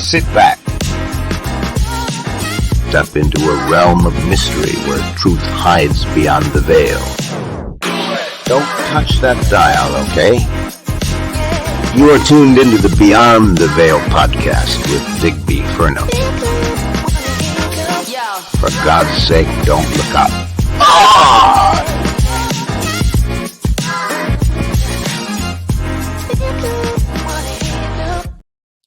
Sit back. Step into a realm of mystery where truth hides beyond the veil. Don't touch that dial, okay? You are tuned into the Beyond the Veil podcast with Digby Furneaux. For God's sake, don't look up. Ah!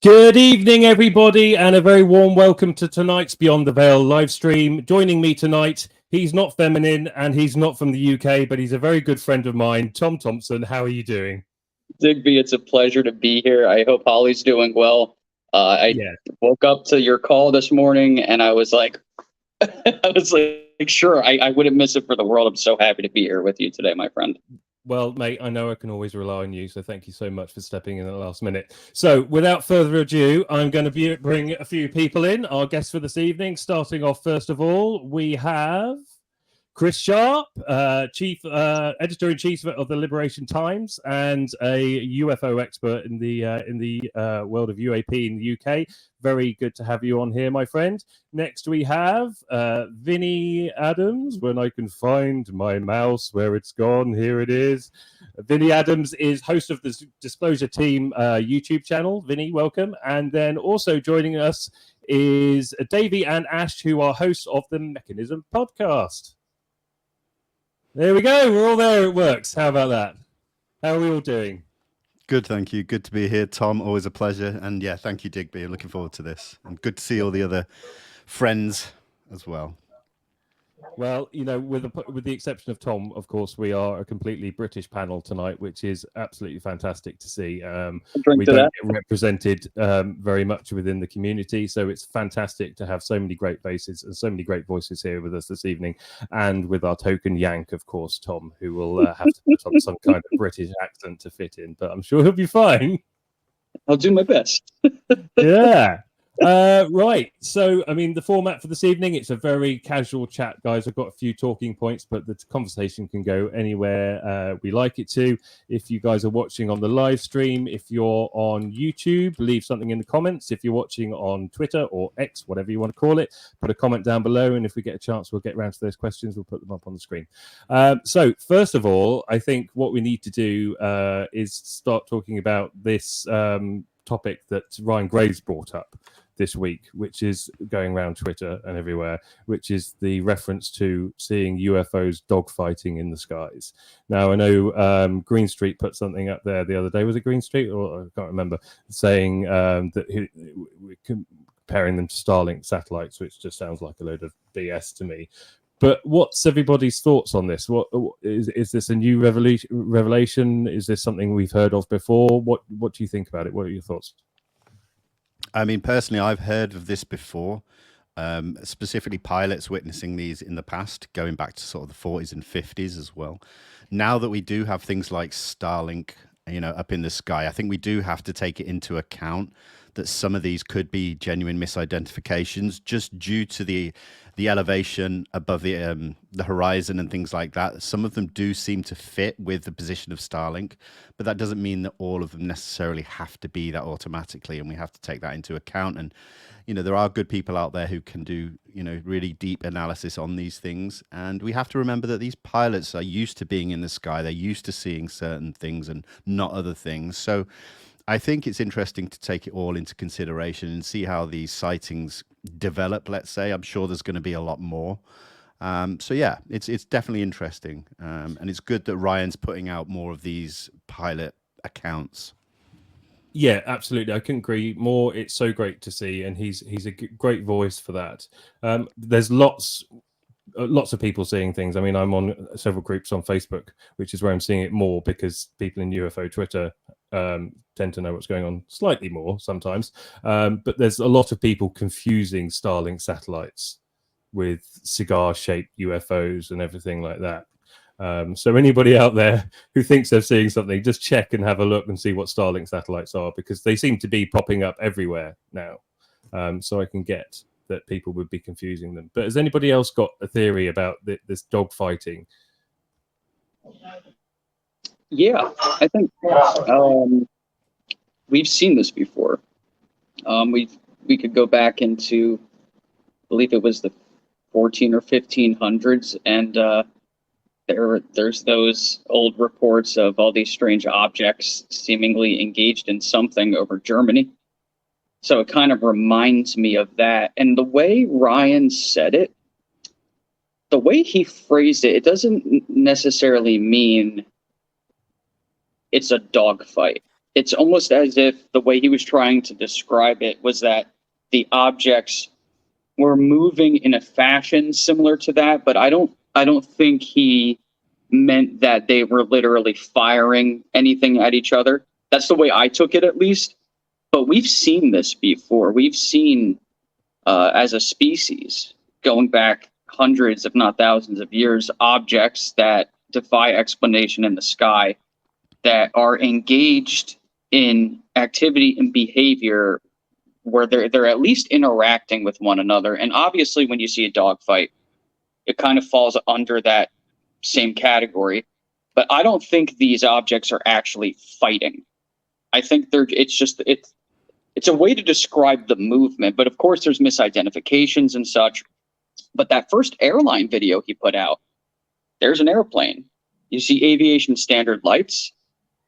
Good evening, everybody, and a very warm welcome to tonight's Beyond the Veil live stream. Joining me tonight, he's not feminine and he's not from the UK, but he's a very good friend of mine, Tom Thompson. How are you doing? Digby, it's a pleasure to be here. I hope Holly's doing well. I woke up to your call this morning, and I was like, sure, I wouldn't miss it for the world. I'm so happy to be here with you today, my friend. Well, mate, I know I can always rely on you, so thank you so much for stepping in at the last minute. So, without further adu, I'm going to bring a few people in, our guests for this evening. Starting off, first of all, we have Chris Sharp, editor-in-chief of the Liberation Times and a UFO expert in the world of UAP in the UK. Very good to have you on here, my friend. Next, we have Vinnie Adams. When I can find my mouse, where it's gone, here it is. Vinnie Adams is host of the Disclosure Team YouTube channel. Vinnie, welcome. And then also joining us is Davey and Ash, who are hosts of the Mechanism podcast. There we go. We're all there. It works. How about that? How are we all doing? Good, thank you. Good to be here, Tom. Always a pleasure. And yeah, thank you, Digby. I'm looking forward to this. And good to see all the other friends as well. Well, you know, with the exception of Tom, of course, we are a completely British panel tonight, which is absolutely fantastic to see. We don't get represented very much within the community, so it's fantastic to have so many great faces and so many great voices here with us this evening, and with our token Yank, of course, Tom, who will have to put on some kind of British accent to fit in, but I'm sure he'll be fine. I'll do my best. Yeah. Right. So, I mean, the format for this evening, it's a very casual chat, guys. I've got a few talking points, but the conversation can go anywhere we like it to. If you guys are watching on the live stream, if you're on YouTube, leave something in the comments. If you're watching on Twitter or X, whatever you want to call it, put a comment down below. And if we get a chance, we'll get around to those questions. We'll put them up on the screen. So, first of all, I think what we need to do is start talking about this topic that Ryan Graves brought up this week, which is going around Twitter and everywhere, which is the reference to seeing UFOs dogfighting in the skies. Now, I know Green Street put something up there the other day. Was it Green Street? Or I can't remember. Saying that we're comparing them to Starlink satellites, which just sounds like a load of BS to me. But what's everybody's thoughts on this? What is this a new revelation? Is this something we've heard of before? What do you think about it? What are your thoughts? I mean, personally, I've heard of this before, specifically pilots witnessing these in the past, going back to sort of the 40s and 50s as well. Now that we do have things like Starlink, up in the sky, I think we do have to take it into account that some of these could be genuine misidentifications just due to the elevation above the horizon and things like that. Some of them do seem to fit with the position of Starlink, but that doesn't mean that all of them necessarily have to be that automatically, and we have to take that into account. And there are good people out there who can do really deep analysis on these things, and we have to remember that these pilots are used to being in the sky. They're used to seeing certain things and not other things. So I think it's interesting to take it all into consideration and see how these sightings develop, let's say. I'm sure there's going to be a lot more. So yeah, it's definitely interesting. And it's good that Ryan's putting out more of these pilot accounts. Yeah, absolutely. I couldn't agree more. It's so great to see, and he's a great voice for that. There's lots of people seeing things. I mean, I'm on several groups on Facebook, which is where I'm seeing it more because people in UFO Twitter tend to know what's going on slightly more sometimes. But there's a lot of people confusing Starlink satellites with cigar-shaped UFOs and everything like that. So anybody out there who thinks they're seeing something, just check and have a look and see what Starlink satellites are, because they seem to be popping up everywhere now. So I can get that people would be confusing them. But has anybody else got a theory about this dog fighting? Yeah, I think we've seen this before. we could go back into, I believe it was the 14 or 1500s, and there's those old reports of all these strange objects seemingly engaged in something over Germany. So it kind of reminds me of that. And the way Ryan said it, the way he phrased it, it doesn't necessarily mean it's a dogfight. It's almost as if the way he was trying to describe it was that the objects were moving in a fashion similar to that, but I don't think he meant that they were literally firing anything at each other. That's the way I took it, at least. But we've seen this before. We've seen, as a species, going back hundreds, if not thousands of years, objects that defy explanation in the sky that are engaged in activity and behavior where they're at least interacting with one another. And obviously, when you see a dogfight, it kind of falls under that same category. But I don't think these objects are actually fighting. I think it's a way to describe the movement. But of course, there's misidentifications and such. But that first airline video he put out, there's an airplane. You see aviation standard lights.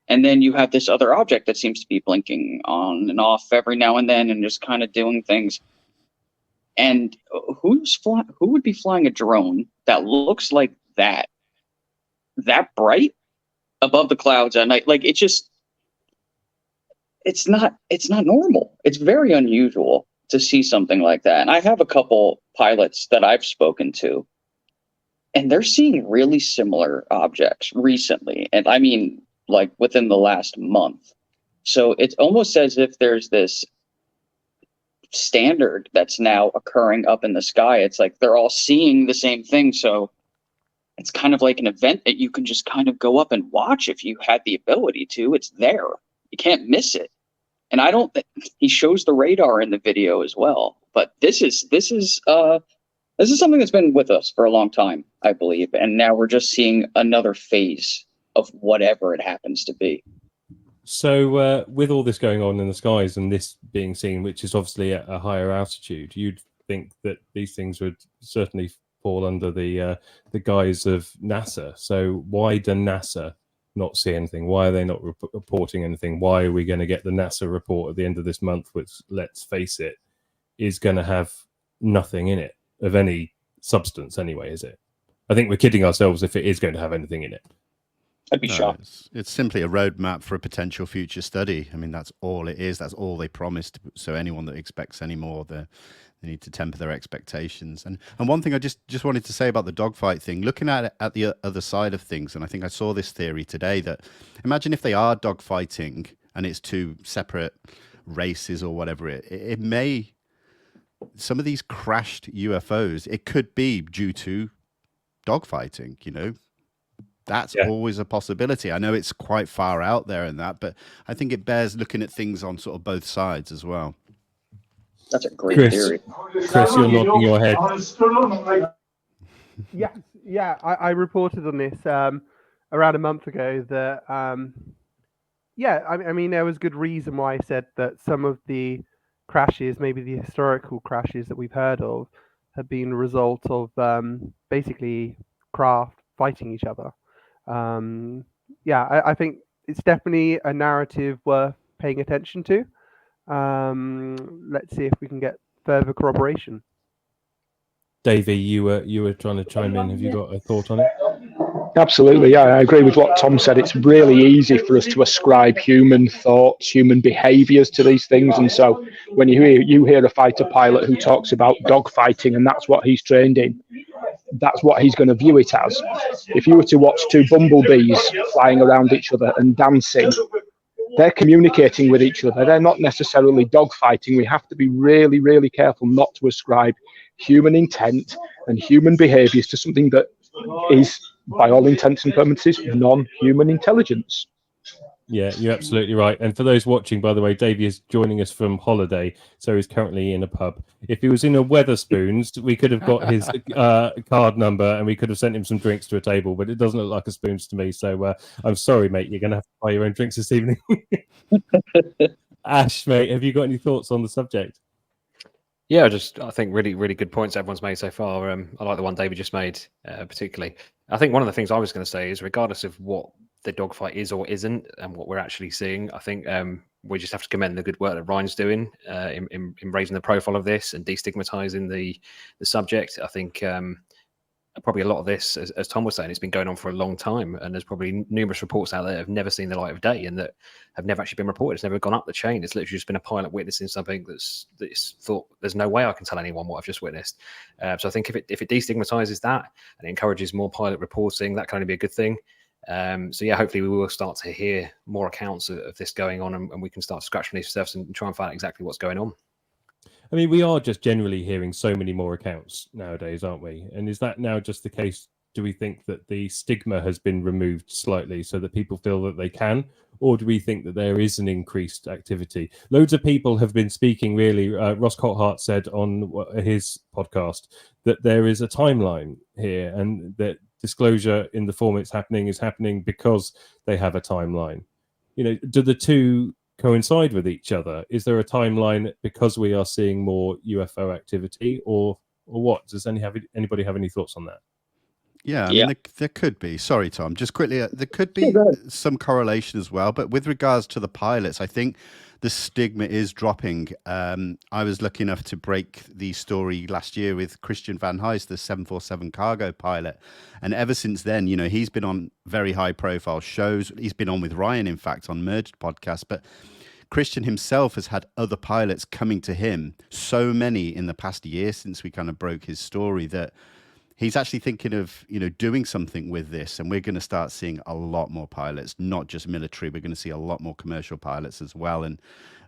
And then you have this other object that seems to be blinking on and off every now and then and just kind of doing things. And who would be flying a drone that looks like that bright above the clouds at night? Like, it's not normal. It's very unusual to see something like that. And I have a couple pilots that I've spoken to, and they're seeing really similar objects recently. And I mean, like within the last month. So it's almost as if there's this standard that's now occurring up in the sky. It's like they're all seeing the same thing. So it's kind of like an event that you can just kind of go up and watch if you had the ability to. It's there. You can't miss it. And he shows the radar in the video as well. But this is something that's been with us for a long time, I believe. And now we're just seeing another phase of whatever it happens to be. So with all this going on in the skies and this being seen, which is obviously at a higher altitude, you'd think that these things would certainly fall under the guise of NASA. So why do NASA not see anything? Why are they not reporting anything? Why are we going to get the NASA report at the end of this month, which, let's face it, is going to have nothing in it of any substance anyway, is it? I think we're kidding ourselves if it is going to have anything in it. I'd be shocked. It's simply a roadmap for a potential future study. I mean, that's all it is. That's all they promised. So anyone that expects any more, they need to temper their expectations. And one thing I just wanted to say about the dogfight thing, looking at it at the other side of things, and I think I saw this theory today, that imagine if they are dogfighting and it's two separate races or whatever, it may, some of these crashed UFOs, it could be due to dogfighting, you know. That's always a possibility. I know it's quite far out there in that, but I think it bears looking at things on sort of both sides as well. That's a great theory. Chris, you're nodding your head. Yeah. I reported on this around a month ago that, I mean, there was good reason why I said that some of the crashes, maybe the historical crashes that we've heard of, have been a result of basically craft fighting each other. I think it's definitely a narrative worth paying attention to. Let's see if we can get further corroboration. Davey, you were trying to chime in. Have you got a thought on it? Absolutely, yeah. I agree with what Tom said. It's really easy for us to ascribe human thoughts, human behaviours to these things. And so when you hear a fighter pilot who talks about dogfighting and that's what he's trained in, that's what he's going to view it as. If you were to watch two bumblebees flying around each other and dancing, they're communicating with each other. They're not necessarily dogfighting. We have to be really, really careful not to ascribe human intent and human behaviours to something that is, by all intents and purposes, non-human intelligence. Yeah, you're absolutely right. And for those watching, by the way, Davey is joining us from holiday, so he's currently in a pub. If he was in a Weatherspoons, we could have got his card number and we could have sent him some drinks to a table, but it doesn't look like a Spoons to me. So I'm sorry, mate, you're going to have to buy your own drinks this evening. Ash, mate, have you got any thoughts on the subject? Yeah, I think really good points everyone's made so far. I like the one David just made, particularly. I think one of the things I was going to say is, regardless of what the dogfight is or isn't, and what we're actually seeing, I think we just have to commend the good work that Ryan's doing in raising the profile of this and destigmatizing the subject. I think probably a lot of this, as Tom was saying, it's been going on for a long time, and there's probably numerous reports out there that have never seen the light of day and that have never actually been reported. It's never gone up the chain. It's literally just been a pilot witnessing something that's thought, there's no way I can tell anyone what I've just witnessed. So I think if it destigmatizes that and encourages more pilot reporting, that can only be a good thing. So yeah, hopefully we will start to hear more accounts of this going on, and we can start to scratch beneath the surface and try and find out exactly what's going on. I mean, we are just generally hearing so many more accounts nowadays, aren't we? And is that now just the case? Do we think that the stigma has been removed slightly so that people feel that they can? Or do we think that there is an increased activity? Loads of people have been speaking, really. Ross Colthart said on his podcast that there is a timeline here, and that disclosure in the form it's happening is happening because they have a timeline. You know, do the two coincide with each other? Is there a timeline because we are seeing more UFO activity, or what? Does anybody have any thoughts on that? Yeah, I mean, there could be. Sorry, Tom. Just quickly, there could be some correlation as well. But with regards to the pilots, I think the stigma is dropping. I was lucky enough to break the story last year with Christian Van Heijst, the 747 cargo pilot. And ever since then, you know, he's been on very high-profile shows. He's been on with Ryan, in fact, on Merged podcast. But Christian himself has had other pilots coming to him, so many in the past year since we kind of broke his story, that he's actually thinking of, you know, doing something with this. And we're going to start seeing a lot more pilots, not just military. We're going to see a lot more commercial pilots as well. And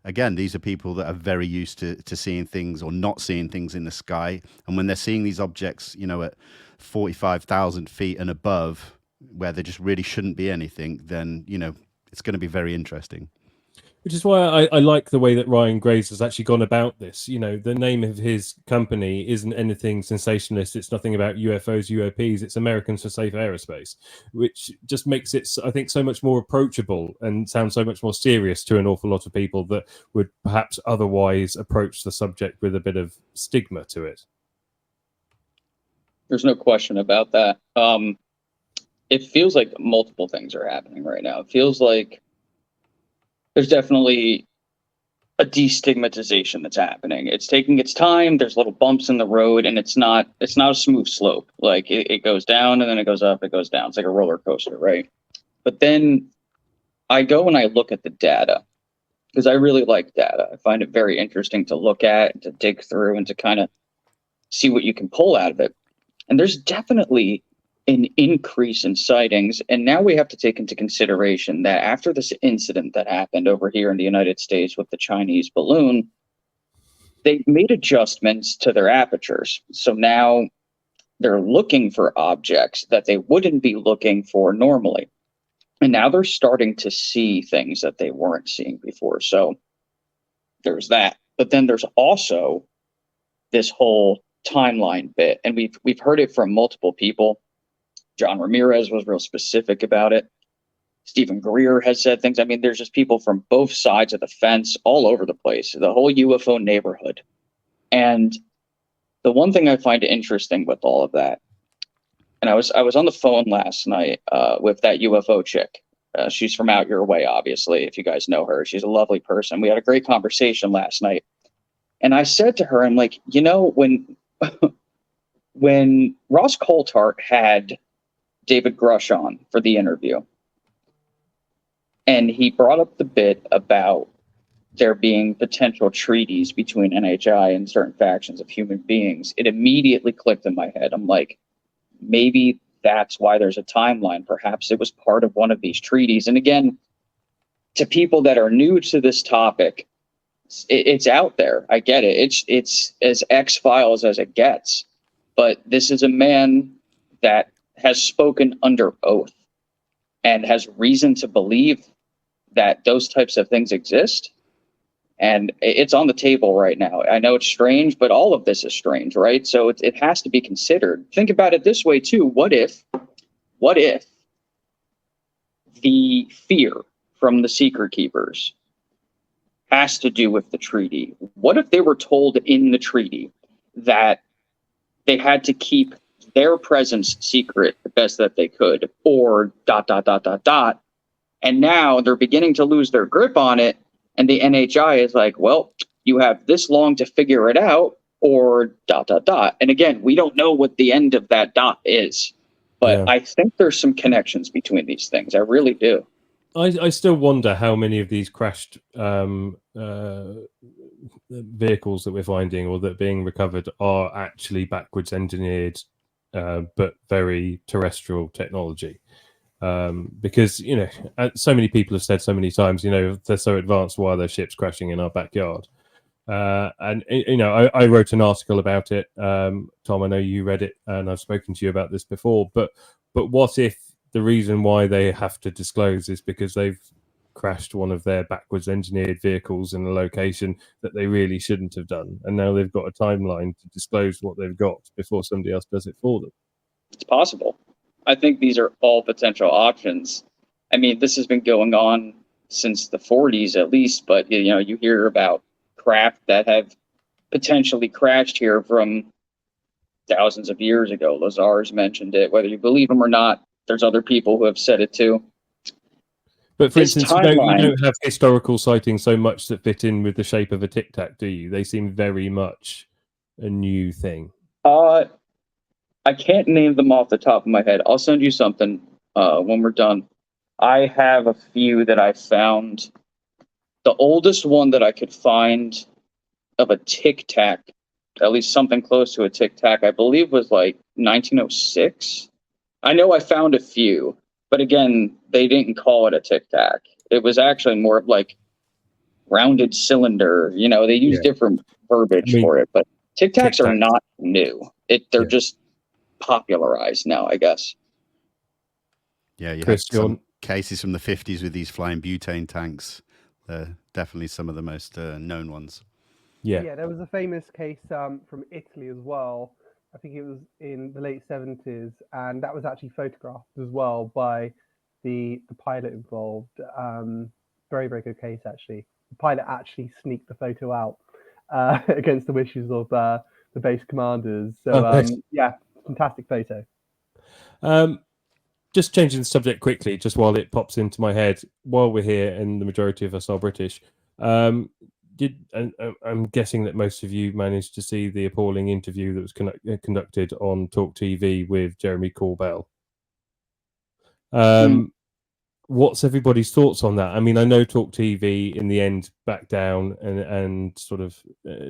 again, these are people that are very used to seeing things or not seeing things in the sky. And when they're seeing these objects, you know, at 45,000 feet and above, where there just really shouldn't be anything, then, you know, it's going to be very interesting. Which is why I like the way that Ryan Graves has actually gone about this. You know, the name of his company isn't anything sensationalist. It's nothing about UFOs, UAPs. It's Americans for Safe Aerospace, which just makes it, I think, so much more approachable and sounds so much more serious to an awful lot of people that would perhaps otherwise approach the subject with a bit of stigma to it. There's no question about that. It feels like multiple things are happening right now. It feels like there's definitely a destigmatization that's happening. It's taking its time. There's little bumps in the road, and it's not a smooth slope. Like it goes down and then it goes up, it goes down. It's like a roller coaster, right? But then I go and I look at the data, because I really like data. I find it very interesting to look at, and to dig through, and to kind of see what you can pull out of it. And there's definitely an increase in sightings. And now we have to take into consideration that after this incident that happened over here in the United States with the Chinese balloon, they made adjustments to their apertures. So now they're looking for objects that they wouldn't be looking for normally. And now they're starting to see things that they weren't seeing before. So there's that. But then there's also this whole timeline bit. And we've heard it from multiple people. John Ramirez was real specific about it. Stephen Greer has said things. I mean, there's just people from both sides of the fence all over the place, the whole UFO neighborhood. And the one thing I find interesting with all of that, and I was on the phone last night with that UFO chick. She's from out your way, obviously, if you guys know her. She's a lovely person. We had a great conversation last night. And I said to her, I'm like, you know, when Ross Colthart had David Grush on for the interview, and he brought up the bit about there being potential treaties between NHI and certain factions of human beings, it immediately clicked in my head. I'm like, maybe that's why there's a timeline. Perhaps it was part of one of these treaties. And again, to people that are new to this topic, it's out there. I get it. It's as X-Files as it gets. But this is a man that has spoken under oath and has reason to believe that those types of things exist. And it's on the table right now. I know it's strange, but all of this is strange, right? So it has to be considered. Think about it this way too. What if the fear from the secret keepers has to do with the treaty. What if they were told in the treaty that they had to keep their presence secret the best that they could, or ... And now they're beginning to lose their grip on it, and the NHI is like, well, you have this long to figure it out, or ... And again, we don't know what the end of that dot is, but Yeah. I think there's some connections between these things. I really do. I still wonder how many of these crashed vehicles that we're finding or that are being recovered are actually backwards engineered, but very terrestrial technology. Because, you know, so many people have said so many times, you know, they're so advanced, why are their ships crashing in our backyard? And, you know, I wrote an article about it. Tom, I know you read it, and I've spoken to you about this before, but what if the reason why they have to disclose is because they've crashed one of their backwards engineered vehicles in a location that they really shouldn't have done, and now they've got a timeline to disclose what they've got before somebody else does it for them? It's possible. I think these are all potential options. I mean, this has been going on since the 40s at least, but you know, you hear about craft that have potentially crashed here from thousands of years ago. Lazar's mentioned it. Whether you believe him or not, there's other people who have said it too. But for This instance, timeline- you don't have historical sightings so much that fit in with the shape of a Tic Tac, do you? They seem very much a new thing. I can't name them off the top of my head. I'll send you something when we're done. I have a few that I found. The oldest one that I could find of a Tic Tac, at least something close to a Tic Tac, I believe was like 1906. I know I found a few, but again, they didn't call it a Tic Tac. It was actually more of like rounded cylinder. You know, they use different verbiage for it, but Tic Tacs are not new. They're just popularized now, I guess. Yeah, you Chris, have some cases from the 50s with these flying butane tanks. They're definitely some of the most known ones. Yeah, there was a famous case from Italy as well. I think it was in the late 70s, and that was actually photographed as well by the pilot involved. Very, very good case, actually. The pilot actually sneaked the photo out against the wishes of the base commanders. So, yeah, fantastic photo. Just changing the subject quickly, just while it pops into my head, while we're here and the majority of us are British, I'm guessing that most of you managed to see the appalling interview that was conducted on Talk TV with Jeremy Corbell. What's everybody's thoughts on that? I mean, I know Talk TV in the end backed down and sort of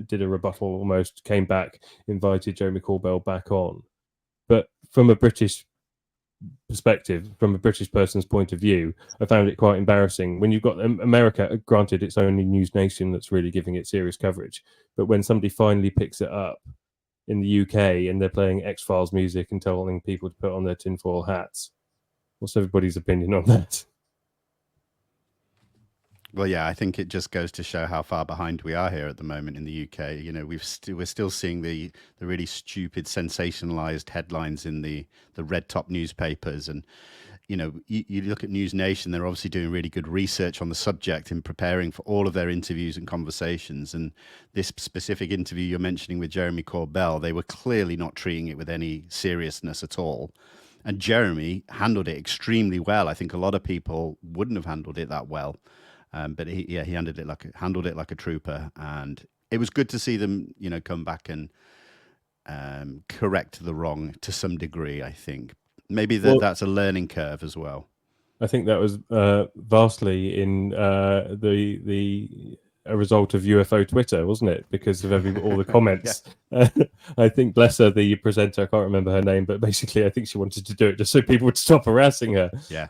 did a rebuttal almost, came back, invited Jeremy Corbell back on. But from a British perspective, from a British person's point of view, I found it quite embarrassing when you've got America, granted it's only News Nation that's really giving it serious coverage, but when somebody finally picks it up in the UK and they're playing X-Files music and telling people to put on their tinfoil hats, what's everybody's opinion on that? Well, yeah, I think it just goes to show how far behind we are here at the moment in the UK. You know, we're still seeing the really stupid, sensationalized headlines in the red top newspapers. And, you know, you look at News Nation, they're obviously doing really good research on the subject and preparing for all of their interviews and conversations. And this specific interview you're mentioning with Jeremy Corbell, they were clearly not treating it with any seriousness at all. And Jeremy handled it extremely well. I think a lot of people wouldn't have handled it that well. But he handled it like a trooper, and it was good to see them, you know, come back and correct the wrong to some degree. I think maybe that's a learning curve as well. I think that was vastly in a result of UFO Twitter, wasn't it? Because of all the comments. I think, bless her, the presenter, I can't remember her name, but basically I think she wanted to do it just so people would stop harassing her. Yeah.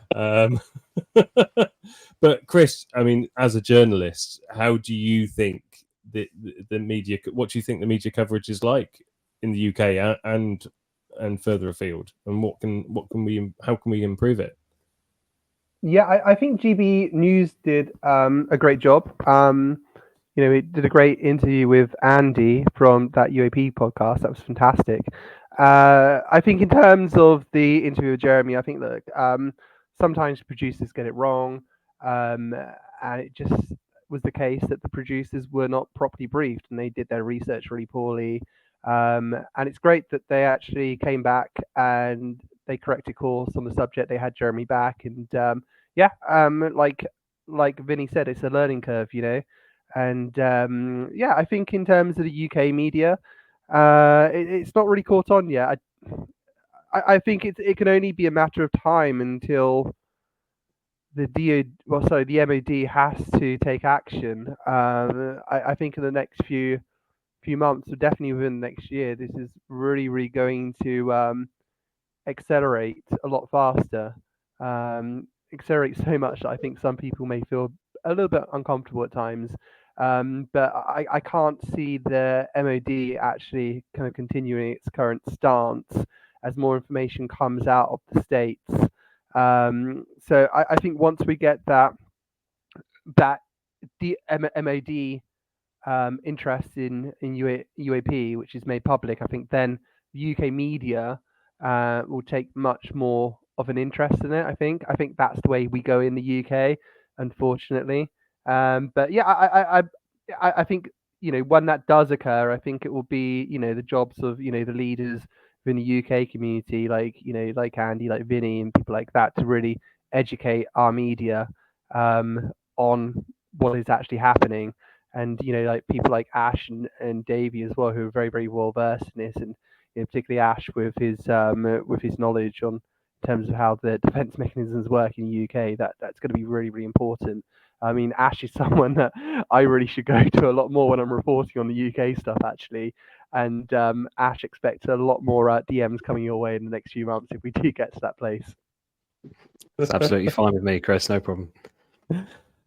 But Chris, I mean, as a journalist, how do you think the media? What do you think the media coverage is like in the UK and further afield? And how can we improve it? Yeah, I think GB News did a great job. You know, it did a great interview with Andy from that UAP podcast. That was fantastic. I think in terms of the interview with Jeremy, I think that sometimes producers get it wrong. And it just, was the case that the producers were not properly briefed and they did their research really poorly. And it's great that they actually came back and they corrected course on the subject. They had Jeremy back, and like Vinny said, it's a learning curve, And I think in terms of the UK media, it's not really caught on yet. I think it can only be a matter of time until the MOD has to take action. I think in the next few months, or definitely within the next year, this is really, really going to accelerate a lot faster. Accelerate so much that I think some people may feel a little bit uncomfortable at times. But I can't see the MOD actually kind of continuing its current stance as more information comes out of the States. So I think once we get that the MOD interest in UAP, which is made public, I think then the UK media will take much more of an interest in it. I think that's the way we go in the UK, unfortunately. But yeah, I think when that does occur, I think it will be the jobs of the leaders in the UK community, like Andy, like Vinny, and people like that, to really educate our media on what is actually happening. And like people like Ash and Davey as well, who are very, very well versed in this, and particularly Ash with his knowledge on in terms of how the defense mechanisms work in the UK. That's going to be really, really important. I mean, Ash is someone that I really should go to a lot more when I'm reporting on the UK stuff, actually. And Ash expects a lot more DMs coming your way in the next few months if we do get to that place. That's absolutely fine with me, Chris. No problem.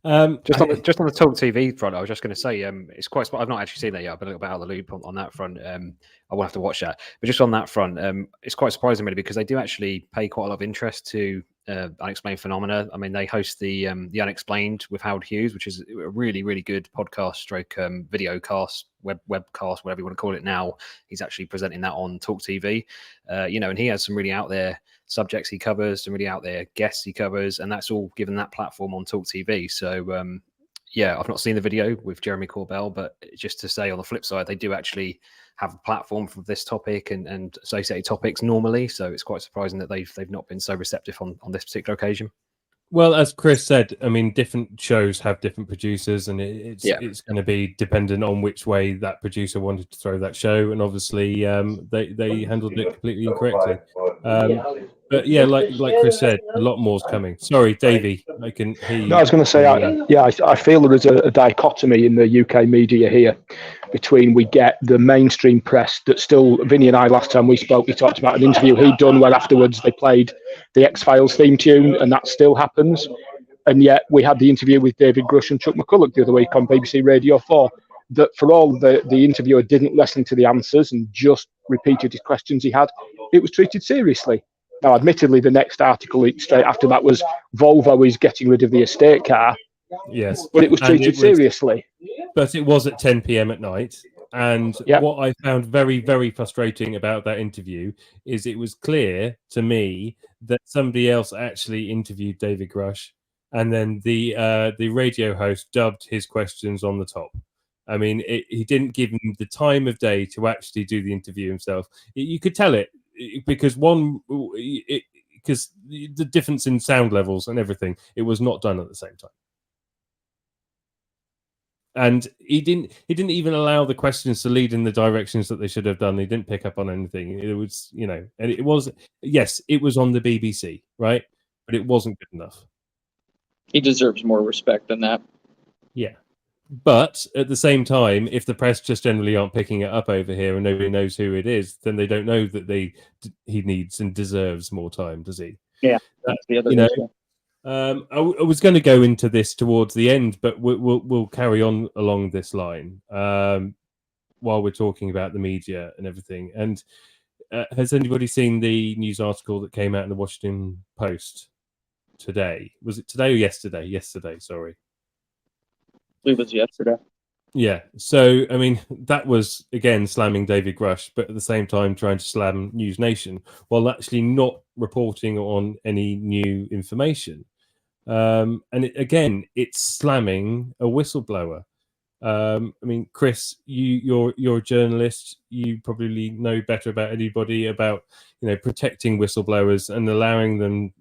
On the Talk TV front, I was just going to say it's quite. I've not actually seen that yet. I've been a little bit out of the loop on that front. I will have to watch that. But just on that front, it's quite surprising really, because they do actually pay quite a lot of interest to unexplained phenomena. I mean, they host the Unexplained with Howard Hughes, which is a really, really good podcast stroke video cast, webcast, whatever you want to call it now. He's actually presenting that on Talk TV, and he has some really out there subjects he covers, some really out there guests he covers, and that's all given that platform on Talk TV. So I've not seen the video with Jeremy Corbell, but just to say on the flip side, they do actually have a platform for this topic and associated topics normally. So it's quite surprising that they've not been so receptive on this particular occasion. Well, as Chris said, I mean, different shows have different producers, and it's going to be dependent on which way that producer wanted to throw that show. And obviously, they handled it completely incorrectly. But yeah, like Chris said, a lot more's coming. Sorry, Davey, I can hear you. No, I was going to say, I feel there is a dichotomy in the UK media here between we get the mainstream press that still, Vinnie and I, last time we spoke, we talked about an interview he'd done where afterwards they played the X-Files theme tune, and that still happens. And yet we had the interview with David Grush and Chuck McCulloch the other week on BBC Radio 4, that for all the interviewer didn't listen to the answers and just repeated his questions he had, it was treated seriously. Now, admittedly, the next article straight after that was Volvo is getting rid of the estate car. Yes. But it was treated seriously. But it was at 10 p.m. at night. And what I found very, very frustrating about that interview is it was clear to me that somebody else actually interviewed David Grush, and then the radio host dubbed his questions on the top. I mean, he didn't give him the time of day to actually do the interview himself. You could tell it because the difference in sound levels and everything, it was not done at the same time. And he didn't even allow the questions to lead in the directions that they should have done. He didn't pick up on anything. It was, and it was, yes, it was on the BBC, right? But it wasn't good enough. He deserves more respect than that. Yeah. But at the same time, if the press just generally aren't picking it up over here and nobody knows who it is, then they don't know that he needs and deserves more time, does he? Yeah, that's the other issue. I was going to go into this towards the end, but we'll carry on along this line while we're talking about the media and everything. And has anybody seen the news article that came out in the Washington Post today? Was it today or yesterday? Yesterday, sorry. I believe it was yesterday. Yeah. So, I mean, that was, again, slamming David Grush, but at the same time trying to slam News Nation while actually not reporting on any new information. Again, it's slamming a whistleblower. I mean, Chris, you're a journalist. You probably know better about anybody about protecting whistleblowers and allowing them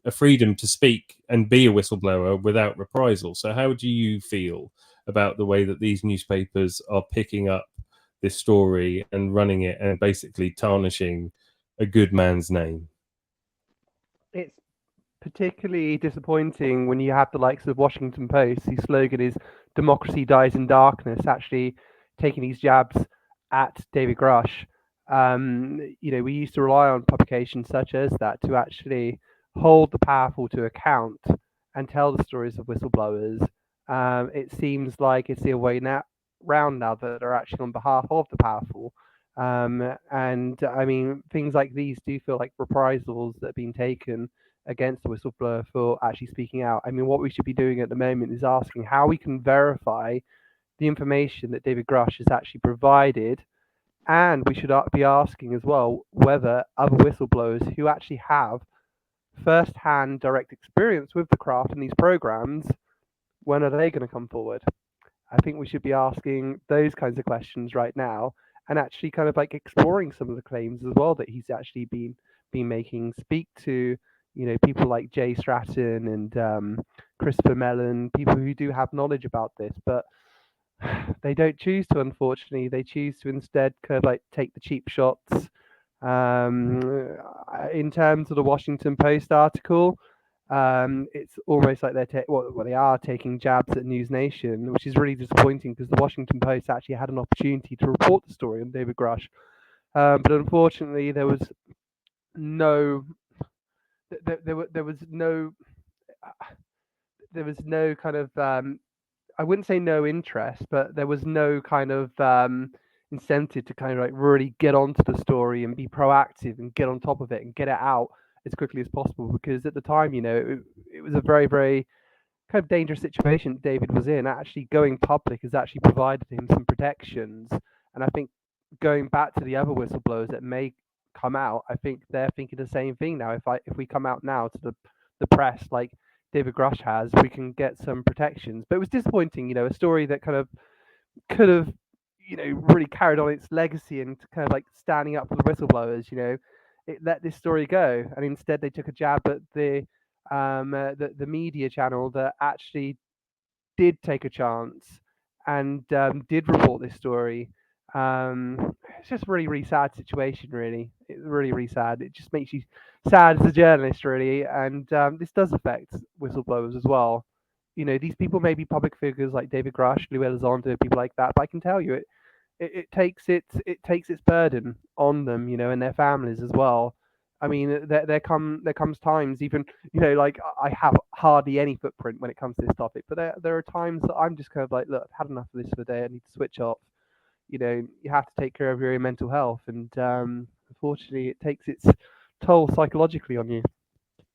a freedom to speak and be a whistleblower without reprisal. So, how do you feel about the way that these newspapers are picking up this story and running it and basically tarnishing a good man's name? It's particularly disappointing when you have the likes of Washington Post, whose slogan is "Democracy dies in darkness," actually taking these jabs at David Grush. We used to rely on publications such as that to actually hold the powerful to account and tell the stories of whistleblowers. It seems like it's the way round now that are actually on behalf of the powerful. And I mean, things like these do feel like reprisals that have been taken against the whistleblower for actually speaking out. I mean, what we should be doing at the moment is asking how we can verify the information that David Grush has actually provided. And we should be asking as well whether other whistleblowers who actually have first-hand direct experience with the craft and these programs, when are they going to come forward? I think we should be asking those kinds of questions right now and actually kind of like exploring some of the claims as well that he's actually been making. Speak to people like Jay Stratton and Christopher Mellon, people who do have knowledge about this, but they don't choose to. Unfortunately, they choose to instead kind of like take the cheap shots. In terms of the Washington Post article, it's almost like they are taking jabs at News Nation, which is really disappointing because the Washington Post actually had an opportunity to report the story on David Grush, but unfortunately there was no kind of I wouldn't say no interest, but there was no kind of incentive to kind of like really get onto the story and be proactive and get on top of it and get it out as quickly as possible, because at the time, it was a very, very kind of dangerous situation David was in. Actually going public has actually provided him some protections. And I think going back to the other whistleblowers that may come out, I think they're thinking the same thing now. If we come out now to the press like David Grush has, we can get some protections. But it was disappointing, a story that kind of could have, really carried on its legacy and kind of like standing up for the whistleblowers. It let this story go, and instead they took a jab at the media channel that actually did take a chance and did report this story. It's just a really, really sad situation, really. It's really, really sad. It just makes you sad as a journalist, really. And this does affect whistleblowers as well. These people may be public figures like David Grush, Lou Elizondo, people like that, but I can tell you it takes its burden on them, and their families as well. I mean, there comes times, even like I have hardly any footprint when it comes to this topic, but there are times that I'm just kind of like, look, I've had enough of this for the day. I need to switch off. You have to take care of your own mental health, and unfortunately, it takes its toll psychologically on you.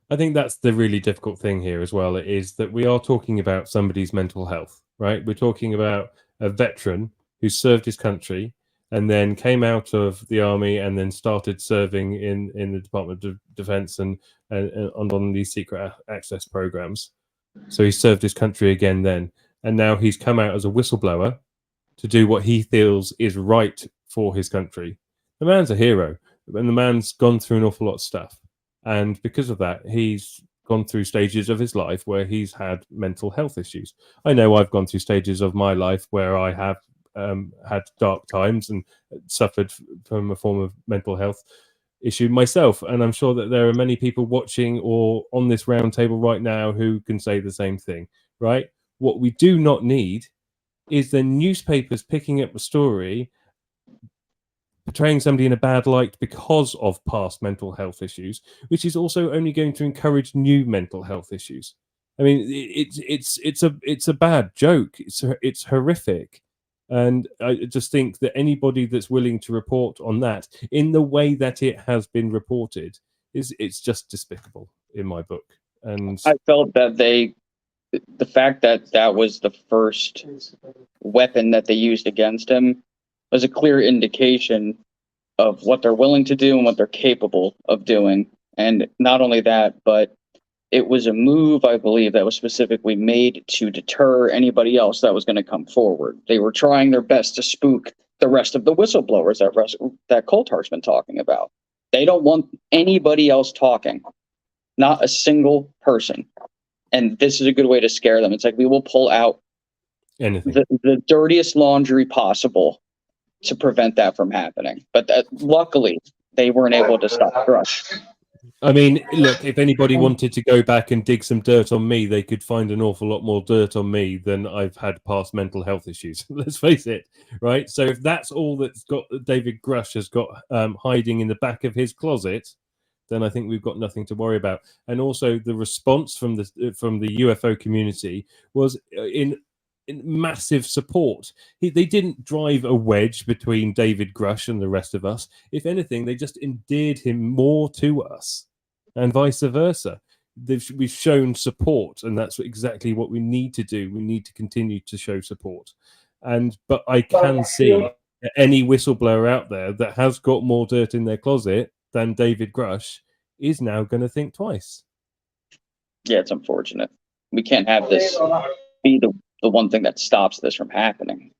I think that's the really difficult thing here as well. It is that we are talking about somebody's mental health, right? We're talking about a veteran who served his country and then came out of the army and then started serving in the Department of Defense and on these secret access programs. So he served his country again then. And now he's come out as a whistleblower to do what he feels is right for his country. The man's a hero, and the man's gone through an awful lot of stuff. And because of that, he's gone through stages of his life where he's had mental health issues. I know I've gone through stages of my life where I have had dark times and suffered from a form of mental health issue myself. And I'm sure that there are many people watching or on this roundtable right now who can say the same thing, right? What we do not need is the newspapers picking up a story portraying somebody in a bad light because of past mental health issues, which is also only going to encourage new mental health issues. I mean, it's a bad joke. It's horrific, and I just think that anybody that's willing to report on that in the way that it has been reported it's just despicable in my book. And I felt that the fact that that was the first weapon that they used against him was a clear indication of what they're willing to do and what they're capable of doing. And not only that, but it was a move, I believe, that was specifically made to deter anybody else that was going to come forward. They were trying their best to spook the rest of the whistleblowers that Coulthard's been talking about. They don't want anybody else talking, not a single person. And this is a good way to scare them. It's like, we will pull out Anything. the dirtiest laundry possible to prevent that from happening. But luckily, they weren't able to stop Grush. I mean, look, if anybody wanted to go back and dig some dirt on me, they could find an awful lot more dirt on me than I've had past mental health issues. Let's face it, right? So if that's all that's got David Grush has got hiding in the back of his closet, then I think we've got nothing to worry about. And also, the response from the UFO community was in massive support. They didn't drive a wedge between David Grush and the rest of us. If anything, they just endeared him more to us, and vice versa. We've shown support, and that's exactly what we need to do. We need to continue to show support. But I can see any whistleblower out there that has got more dirt in their closet than David Grush is now going to think twice. Yeah, it's unfortunate. We can't have this be the one thing that stops this from happening.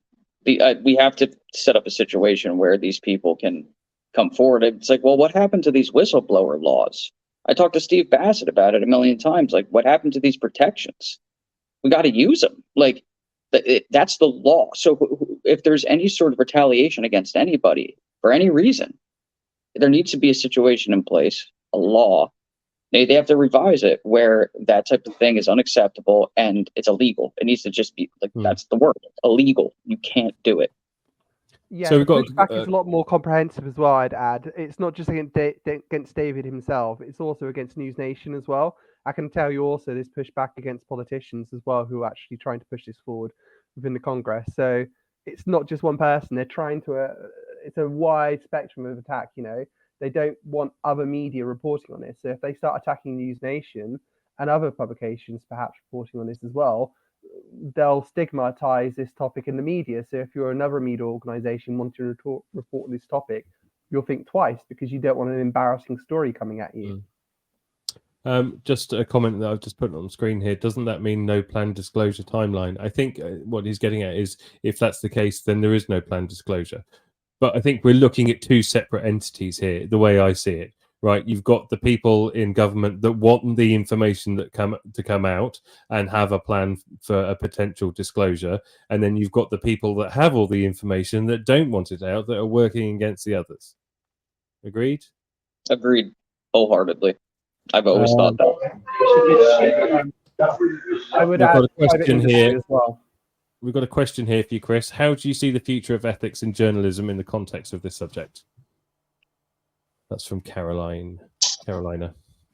We have to set up a situation where these people can come forward. It's like, well, what happened to these whistleblower laws? I talked to Steve Bassett about it a million times. Like, what happened to these protections? We got to use them. Like, that's the law. So if there's any sort of retaliation against anybody for any reason, there needs to be a situation in place, a law. They have to revise it where that type of thing is unacceptable and it's illegal. It needs to just be like, that's the word, illegal. You can't do it. Yeah, so the we've got pushback is a lot more comprehensive as well, I'd add. It's not just against David himself, it's also against News Nation as well. I can tell you also there's pushback against politicians as well who are actually trying to push this forward within the Congress. So it's not just one person. They're trying to, it's a wide spectrum of attack, you know. They don't want other media reporting on this. So if they start attacking News Nation and other publications perhaps reporting on this as well, they'll stigmatize this topic in the media. So if you're another media organization wanting to report on this topic, you'll think twice because you don't want an embarrassing story coming at you. Just a comment that I've just put on the screen here. Doesn't that mean no planned disclosure timeline? I think what he's getting at is if that's the case, then there is no planned disclosure. But I think we're looking at two separate entities here, the way I see it, right? You've got the people in government that want the information that come out and have a plan for a potential disclosure. And then you've got the people that have all the information that don't want it out, that are working against the others. Agreed? Agreed, wholeheartedly. I've always thought that. I would We've add got a private question industry here. as well. We've got a question here for you, Chris. How do you see the future of ethics in journalism in the context of this subject? That's from Carolina.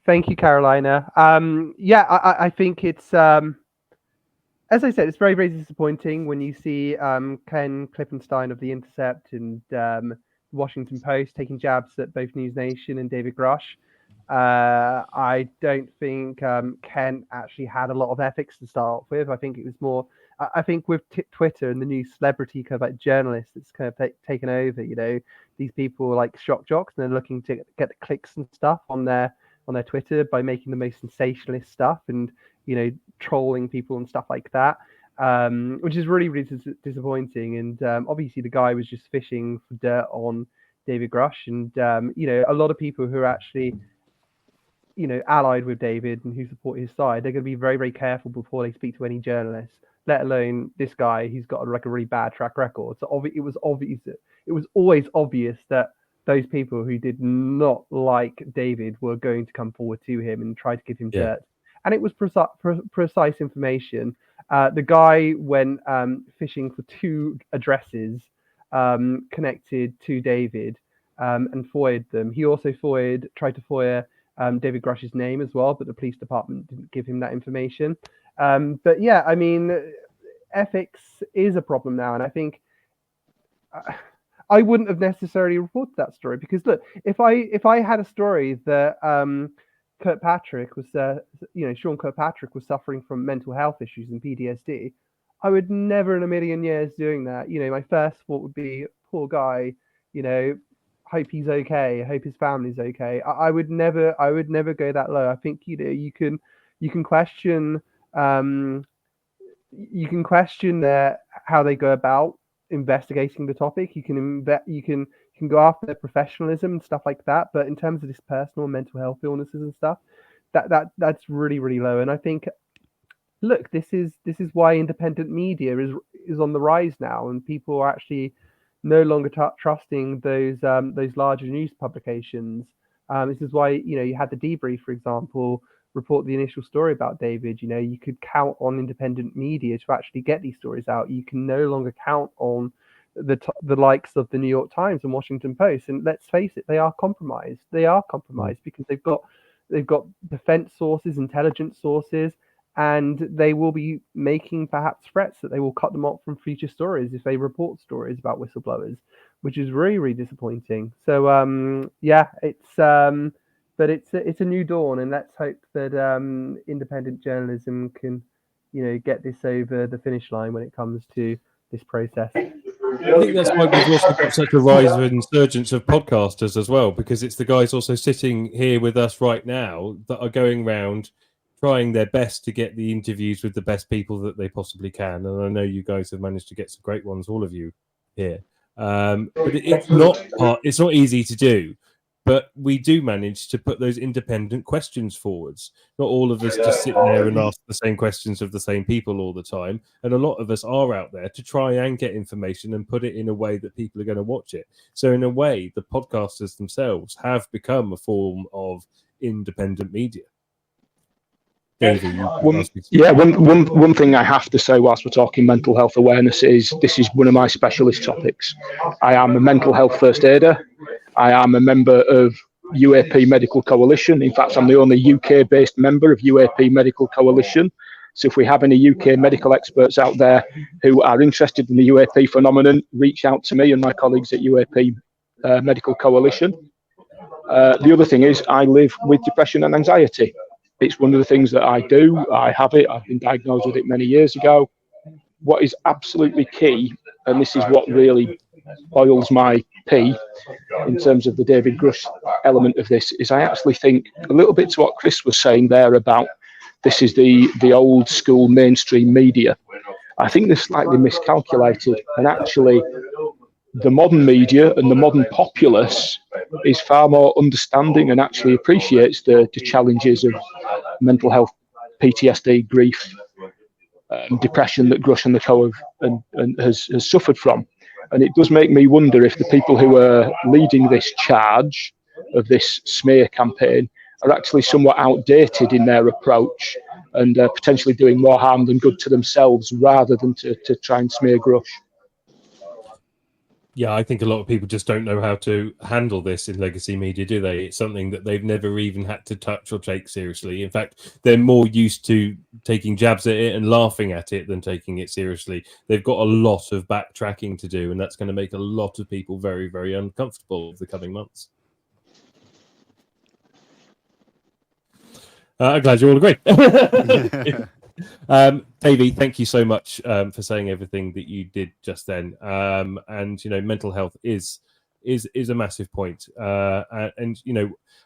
Thank you, Carolina. I think it's, as I said, it's very, very disappointing when you see Ken Klippenstein of The Intercept and Washington Post taking jabs at both News Nation and David Grush. I don't think Ken actually had a lot of ethics to start with. I think it was more, I think with Twitter and the new celebrity kind of like journalists, it's kind of taken over, you know, these people are like shock jocks and they're looking to get the clicks and stuff on their Twitter by making the most sensationalist stuff and, you know, trolling people and stuff like that, which is really, really disappointing. And obviously the guy was just fishing for dirt on David Grush. And, you know, a lot of people who are actually, you know, allied with David and who support his side, they're going to be very, very careful before they speak to any journalists, let alone this guy who's got like a really bad track record. So it was always obvious that those people who did not like David were going to come forward to him and try to give him dirt. And it was precise information. The guy went fishing for two addresses connected to David and foiled them. He also tried to foil David Grush's name as well, but the police department didn't give him that information. But yeah, I mean, ethics is a problem now, and I think I wouldn't have necessarily reported that story because look, if I had a story that Kirkpatrick was, Sean Kirkpatrick was suffering from mental health issues and PTSD, I would never in a million years doing that. You know, my first thought would be, poor guy, you know, hope he's okay, hope his family's okay. I would never go that low. I think, you know, you you can question how they go about investigating the topic. You can go after their professionalism and stuff like that. But in terms of this personal mental health illnesses and stuff, that's really, really low. And I think, look, this is why independent media is on the rise now, and people are actually no longer trusting those larger news publications. This is why, you had the Debrief, for example, report the initial story about David. You could count on independent media to actually get these stories out. You can no longer count on the likes of the New York Times and Washington Post. And let's face it, they are compromised. They are compromised because they've got defense sources, intelligence sources, and they will be making perhaps threats that they will cut them off from future stories if they report stories about whistleblowers, which is really, really disappointing. So but it's a new dawn, and let's hope that independent journalism can get this over the finish line when it comes to this process. I think that's why we've also got such a rise and insurgence of podcasters as well, because it's the guys also sitting here with us right now that are going around trying their best to get the interviews with the best people that they possibly can. And I know you guys have managed to get some great ones, all of you here. But it's not easy to do. But we do manage to put those independent questions forwards. Not all of us just sit there and ask the same questions of the same people all the time. And a lot of us are out there to try and get information and put it in a way that people are going to watch it. So in a way, the podcasters themselves have become a form of independent media. Davey, one thing I have to say whilst we're talking mental health awareness is this is one of my specialist topics. I am a mental health first aider. I am a member of UAP Medical Coalition. In fact, I'm the only UK-based member of UAP Medical Coalition. So if we have any UK medical experts out there who are interested in the UAP phenomenon, reach out to me and my colleagues at UAP Medical Coalition. The other thing is I live with depression and anxiety. It's one of the things that I do. I have it. I've been diagnosed with it many years ago. What is absolutely key, and this is what really boils my pee in terms of the David Grush element of this, is I actually think a little bit to what Chris was saying there about this is the old school mainstream media. I think they're slightly miscalculated, and actually the modern media and the modern populace is far more understanding and actually appreciates the challenges of mental health, PTSD, grief, depression that Grush and the Co has suffered from. And it does make me wonder if the people who are leading this charge of this smear campaign are actually somewhat outdated in their approach and potentially doing more harm than good to themselves rather than to try and smear Grush. Yeah, I think a lot of people just don't know how to handle this in legacy media, do they? It's something that they've never even had to touch or take seriously. In fact, they're more used to taking jabs at it and laughing at it than taking it seriously. They've got a lot of backtracking to do, and that's going to make a lot of people very, very uncomfortable over the coming months. I'm glad you all agree. Davey, thank you so much for saying everything that you did just then. And mental health is a massive point. And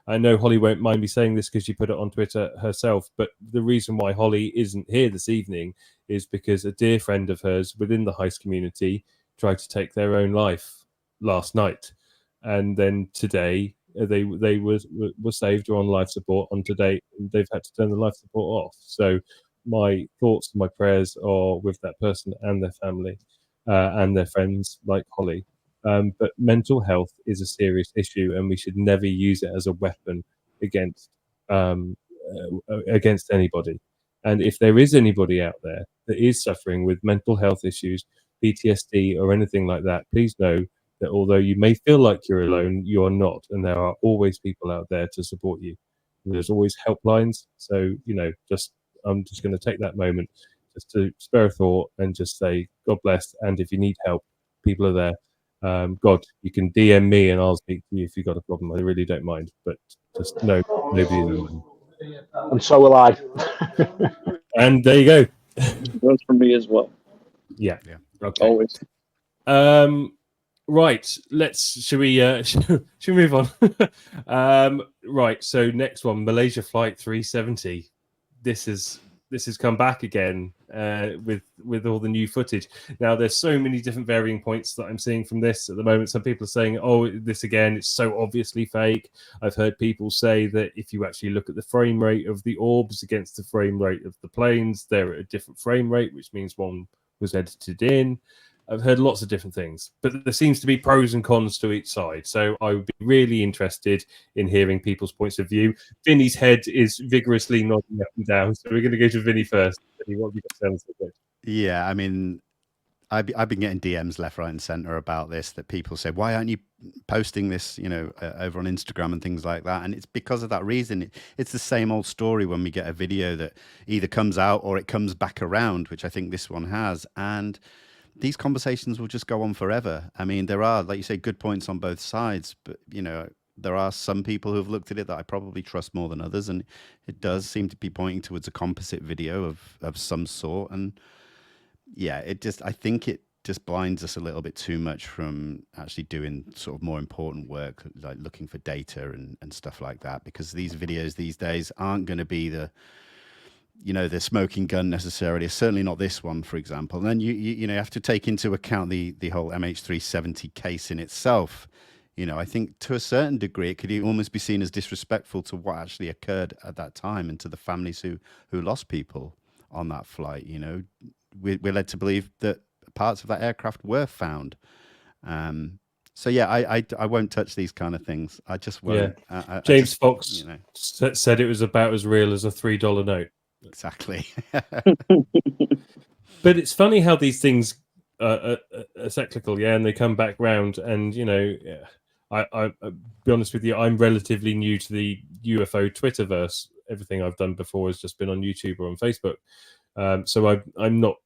I know Holly won't mind me saying this because she put it on Twitter herself. But the reason why Holly isn't here this evening is because a dear friend of hers within the heist community tried to take their own life last night, and then today they were saved or on life support. On today, they've had to turn the life support off. So my thoughts and my prayers are with that person and their family and their friends like Holly. But mental health is a serious issue, and we should never use it as a weapon against anybody. And if there is anybody out there that is suffering with mental health issues, PTSD or anything like that, please know that although you may feel like you're alone, you are not, and there are always people out there to support you. There's always helplines. So I'm just going to take that moment just to spare a thought and just say, God bless. And if you need help, people are there. God, you can DM me and I'll speak to you if you've got a problem. I really don't mind. But just know nobody alone. And so will I. And there you go. It goes for me as well. Yeah. Okay. Always. Right. Should we move on? Right. So next one, Malaysia Flight 370. this has come back again with all the new footage. Now, there's so many different varying points that I'm seeing from this at the moment. Some people are saying, oh, this again, it's so obviously fake. I've heard people say that if you actually look at the frame rate of the orbs against the frame rate of the planes, they're at a different frame rate, which means one was edited in. I've heard lots of different things, but there seems to be pros and cons to each side. So I would be really interested in hearing people's points of view. Vinny's head is vigorously nodding up and down, so we're going to go to Vinny first. Vinny, what have you got to say on the subject? Yeah, I mean, I've been getting DMs left, right, and center about this. That people say, "Why aren't you posting this?" Over on Instagram and things like that. And it's because of that reason. It's the same old story when we get a video that either comes out or it comes back around, which I think this one has, and these conversations will just go on forever. I mean, there are, like you say, good points on both sides, but there are some people who've looked at it that I probably trust more than others, and it does seem to be pointing towards a composite video of some sort. And yeah, I think it just blinds us a little bit too much from actually doing sort of more important work, like looking for data and stuff like that, because these videos these days aren't going to be the smoking gun necessarily. Certainly not this one, for example. And then you have to take into account the whole MH370 case in itself. I think to a certain degree, it could almost be seen as disrespectful to what actually occurred at that time and to the families who lost people on that flight. We're led to believe that parts of that aircraft were found. So yeah, I won't touch these kind of things. I just won't. Yeah. James Fox said it was about as real as a $3 note. Exactly. But it's funny how these things are cyclical, and they come back round. And I'll be honest with you, I'm relatively new to the UFO Twitterverse. Everything I've done before has just been on YouTube or on Facebook, so I'm not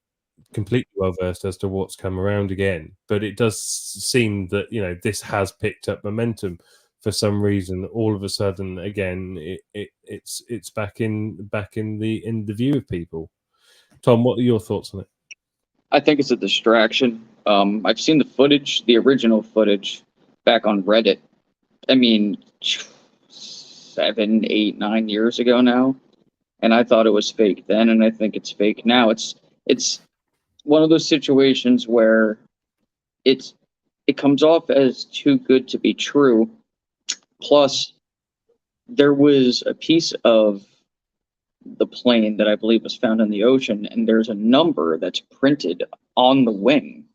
completely well versed as to what's come around again. But it does seem that this has picked up momentum. For some reason, all of a sudden, again, it's back in the view of people. Tom, what are your thoughts on it? I think it's a distraction. I've seen the footage, the original footage, back on Reddit. I mean, 7, 8, 9 years ago now, and I thought it was fake then, and I think it's fake now. It's one of those situations where it comes off as too good to be true. Plus, there was a piece of the plane that I believe was found in the ocean, and there's a number that's printed on the wing.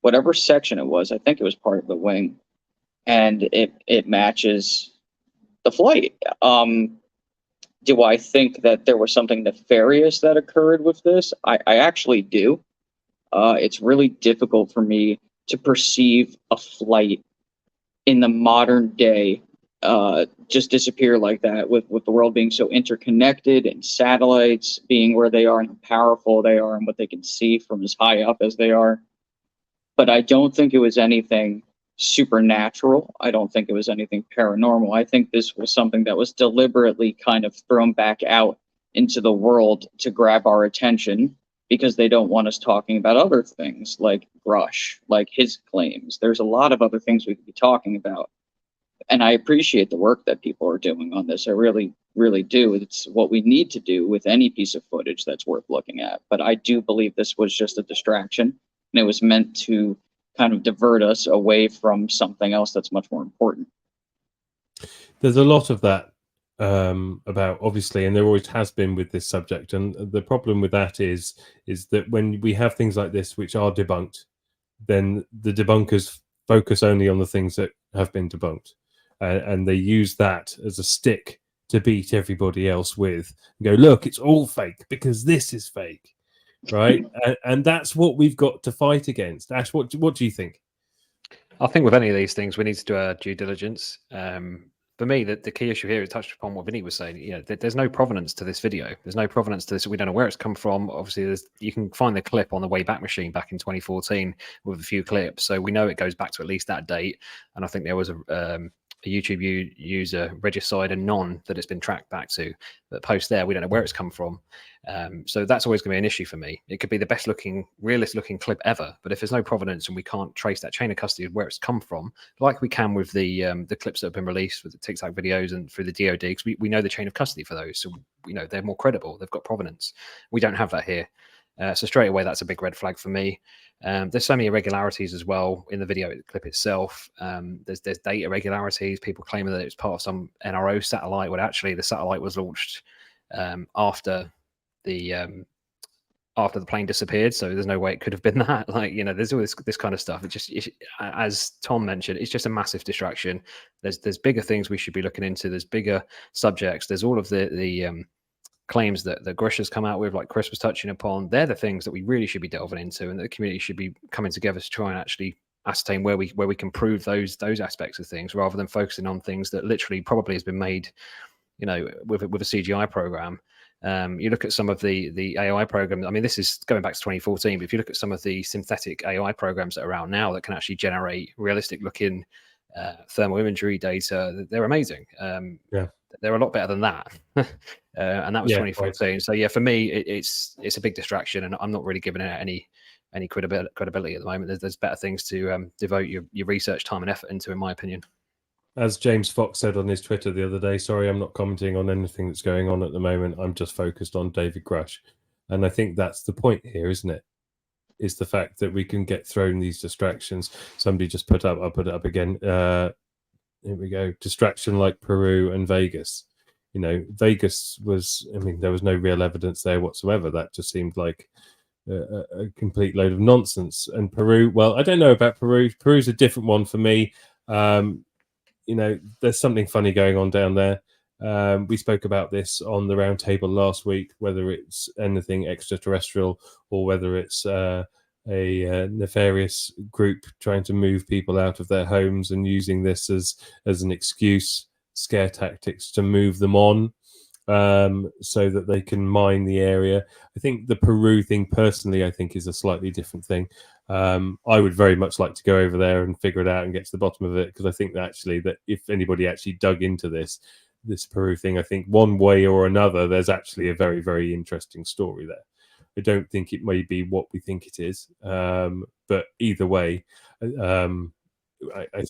Whatever section it was, I think it was part of the wing, and it matches the flight. Do I think that there was something nefarious that occurred with this? I actually do. It's really difficult for me to perceive a flight in the modern day just disappear like that, with the world being so interconnected and satellites being where they are and how powerful they are and what they can see from as high up as they are. But I don't think it was anything supernatural. I don't think it was anything paranormal. I think this was something that was deliberately kind of thrown back out into the world to grab our attention, because they don't want us talking about other things like Rush, like his claims. There's a lot of other things we could be talking about. And I appreciate the work that people are doing on this. I really, really do. It's what we need to do with any piece of footage that's worth looking at. But I do believe this was just a distraction, and it was meant to kind of divert us away from something else that's much more important. There's a lot of that about, obviously, and there always has been with this subject. And the problem with that is that when we have things like this which are debunked, then the debunkers focus only on the things that have been debunked. And they use that as a stick to beat everybody else with. And go, look, it's all fake because this is fake, right? and that's what we've got to fight against. Ash, what do you think? I think with any of these things, we need to do our due diligence. For me, the key issue here is touched upon what Vinnie was saying. There's no provenance to this video. There's no provenance to this. We don't know where it's come from. Obviously, you can find the clip on the Wayback Machine back in 2014 with a few clips. So we know it goes back to at least that date. And I think there was YouTube user regicide a non that it's been tracked back to, but post there, we don't know where it's come from. So that's always going to be an issue for me. It could be the best looking, realist looking clip ever, but if there's no provenance and we can't trace that chain of custody of where it's come from, like we can with the clips that have been released with the TikTok videos and through the DoD, because we know the chain of custody for those, so we know they're more credible. They've got provenance. We don't have that here. So straight away, that's a big red flag for me. There's so many irregularities as well in the video clip itself. There's data irregularities. People claiming that it's part of some NRO satellite, when actually the satellite was launched after the plane disappeared. So there's no way it could have been that. Like, you know, there's all this kind of stuff. As Tom mentioned, it's just a massive distraction. There's bigger things we should be looking into. There's bigger subjects. There's all of the claims that Grisha's come out with, like Chris was touching upon. They're the things that we really should be delving into, and the community should be coming together to try and actually ascertain where we can prove those aspects of things, rather than focusing on things that literally probably has been made, you know, with a CGI program. You look at some of the AI programs. I mean, this is going back to 2014, but if you look at some of the synthetic AI programs that are out now that can actually generate realistic looking thermal imagery data, they're amazing. They're a lot better than that. And that was 2014. Right. So yeah, for me, it's a big distraction, and I'm not really giving it any credibility at the moment. There's better things to devote your research time and effort into, in my opinion. As James Fox said on his Twitter the other day, sorry, I'm not commenting on anything that's going on at the moment. I'm just focused on David Grush. And I think that's the point here, isn't it? Is the fact that we can get thrown these distractions. Somebody just I'll put it up again. Here we go. Distraction like Peru and Vegas. You know, Vegas was, I mean, there was no real evidence there whatsoever. That just seemed like a complete load of nonsense. And Peru, well, I don't know about Peru. Peru's a different one for me. You know, there's something funny going on down there. We spoke about this on the Roundtable last week, whether it's anything extraterrestrial or whether it's a nefarious group trying to move people out of their homes and using this as an excuse, scare tactics to move them on, so that they can mine the area. I think the Peru thing, personally, I think is a slightly different thing. I would very much like to go over there and figure it out and get to the bottom of it, because I think that actually, that if anybody actually dug into this Peru thing, I think one way or another, there's actually a very, very interesting story there. I don't think it may be what we think it is, but either way, I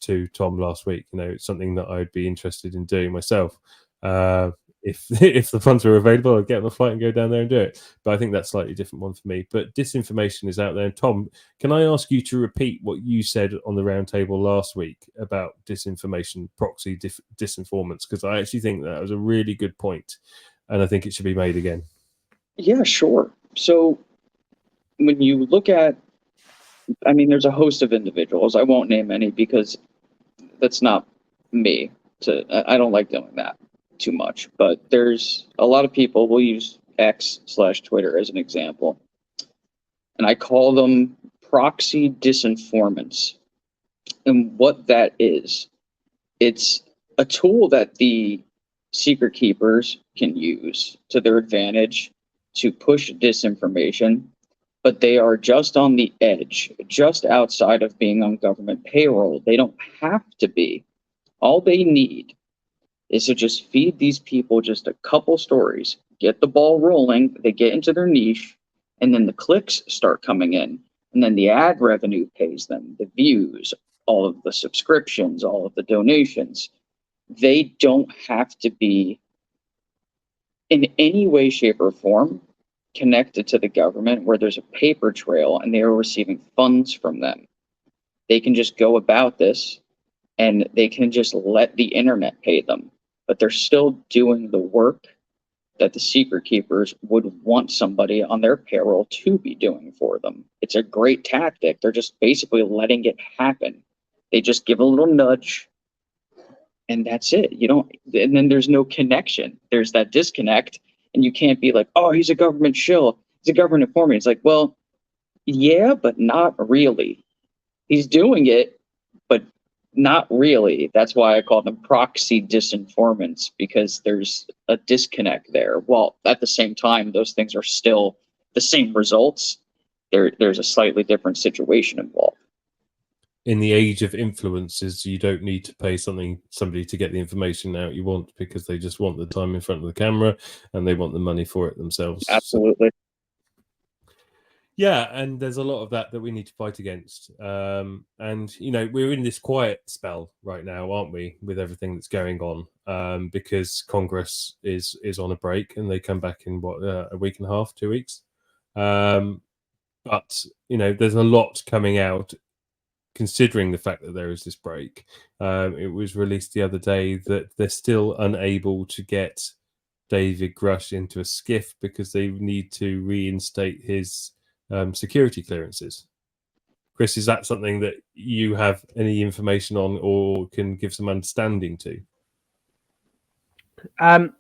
to Tom last week, you know, it's something that I'd be interested in doing myself. If the funds were available, I'd get on a flight and go down there and do it. But I think that's a slightly different one for me. But disinformation is out there. And Tom, can I ask you to repeat what you said on the Roundtable last week about disinformation, proxy disinformants? Because I actually think that was a really good point, and I think it should be made again. Yeah, sure. So when you look at, I mean, there's a host of individuals. I won't name any because that's not me. I don't like doing that too much. But there's a lot of people, we'll use X/Twitter as an example, and I call them proxy disinformants. And what that is, it's a tool that the secret keepers can use to their advantage to push disinformation, but they are just on the edge, just outside of being on government payroll. They don't have to be. All they need is to just feed these people just a couple stories, get the ball rolling, they get into their niche, and then the clicks start coming in, and then the ad revenue pays them, the views, all of the subscriptions, all of the donations. They don't have to be in any way, shape, or form connected to the government where there's a paper trail and they are receiving funds from them. They can just go about this and they can just let the internet pay them, but they're still doing the work that the secret keepers would want somebody on their payroll to be doing for them. It's a great tactic. They're just basically letting it happen. They just give a little nudge and that's it. You don't, and then there's no connection. There's that disconnect, and you can't be like, oh, he's a government shill, he's a government informant. It's like, well, yeah, but not really. He's doing it, but not really. That's why I call them proxy disinformants, because there's a disconnect there. While at the same time, those things are still the same results. There's a slightly different situation involved. in the age of influencers, you don't need to pay somebody to get the information out you want, because they just want the time in front of the camera and they want the money for it themselves. Absolutely. Yeah, and there's a lot of that we need to fight against. And, you know, we're in this quiet spell right now, aren't we, with everything that's going on, because Congress is on a break and they come back in, a week and a half, 2 weeks. But, you know, there's a lot coming out, considering the fact that there is this break. It was released the other day that they're still unable to get David Grush into a skiff because they need to reinstate his security clearances. Chris, is that something that you have any information on or can give some understanding to?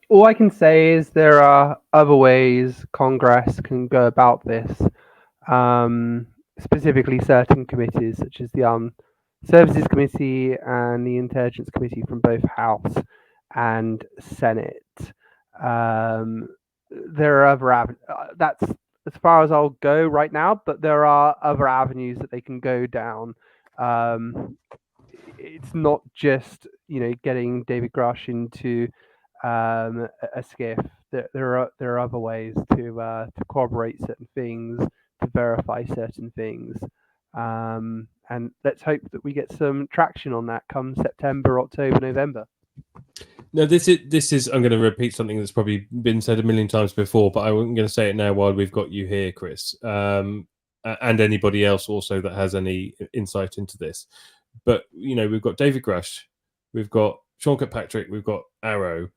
All I can say is there are other ways Congress can go about this. Specifically certain committees such as the Armed Services Committee and the Intelligence Committee from both House and Senate. There are other avenues. That's as far as I'll go right now, but there are other avenues that they can go down. It's not just, you know, getting David Grush into a skiff. There are other ways to corroborate certain things, to verify certain things, and let's hope that we get some traction on that come September, October, November. No, this is. I'm going to repeat something that's probably been said a million times before, but I'm going to say it now while we've got you here, Chris, and anybody else also that has any insight into this. But you know, we've got David Grush, we've got Sean Kirkpatrick, we've got Arrow.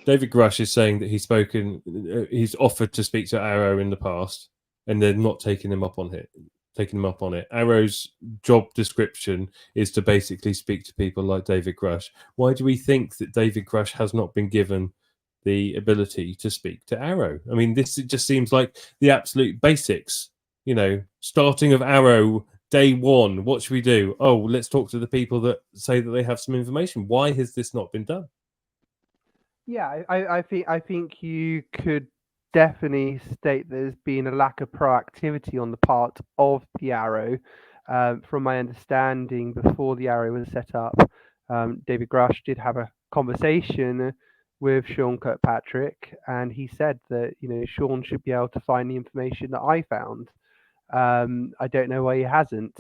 David Grush is saying that he's offered to speak to Arrow in the past, and they're not taking him up on it. Arrow's job description is to basically speak to people like David Grush. Why do we think that David Grush has not been given the ability to speak to Arrow? I mean, this just seems like the absolute basics. You know, starting of Arrow, day one, what should we do? Oh, let's talk to the people that say that they have some information. Why has this not been done? Yeah, I think you could definitely state there's been a lack of proactivity on the part of the Arrow. From my understanding, before the Arrow was set up, David Grush did have a conversation with Sean Kirkpatrick, and he said that, you know, Sean should be able to find the information that I found. I don't know why he hasn't.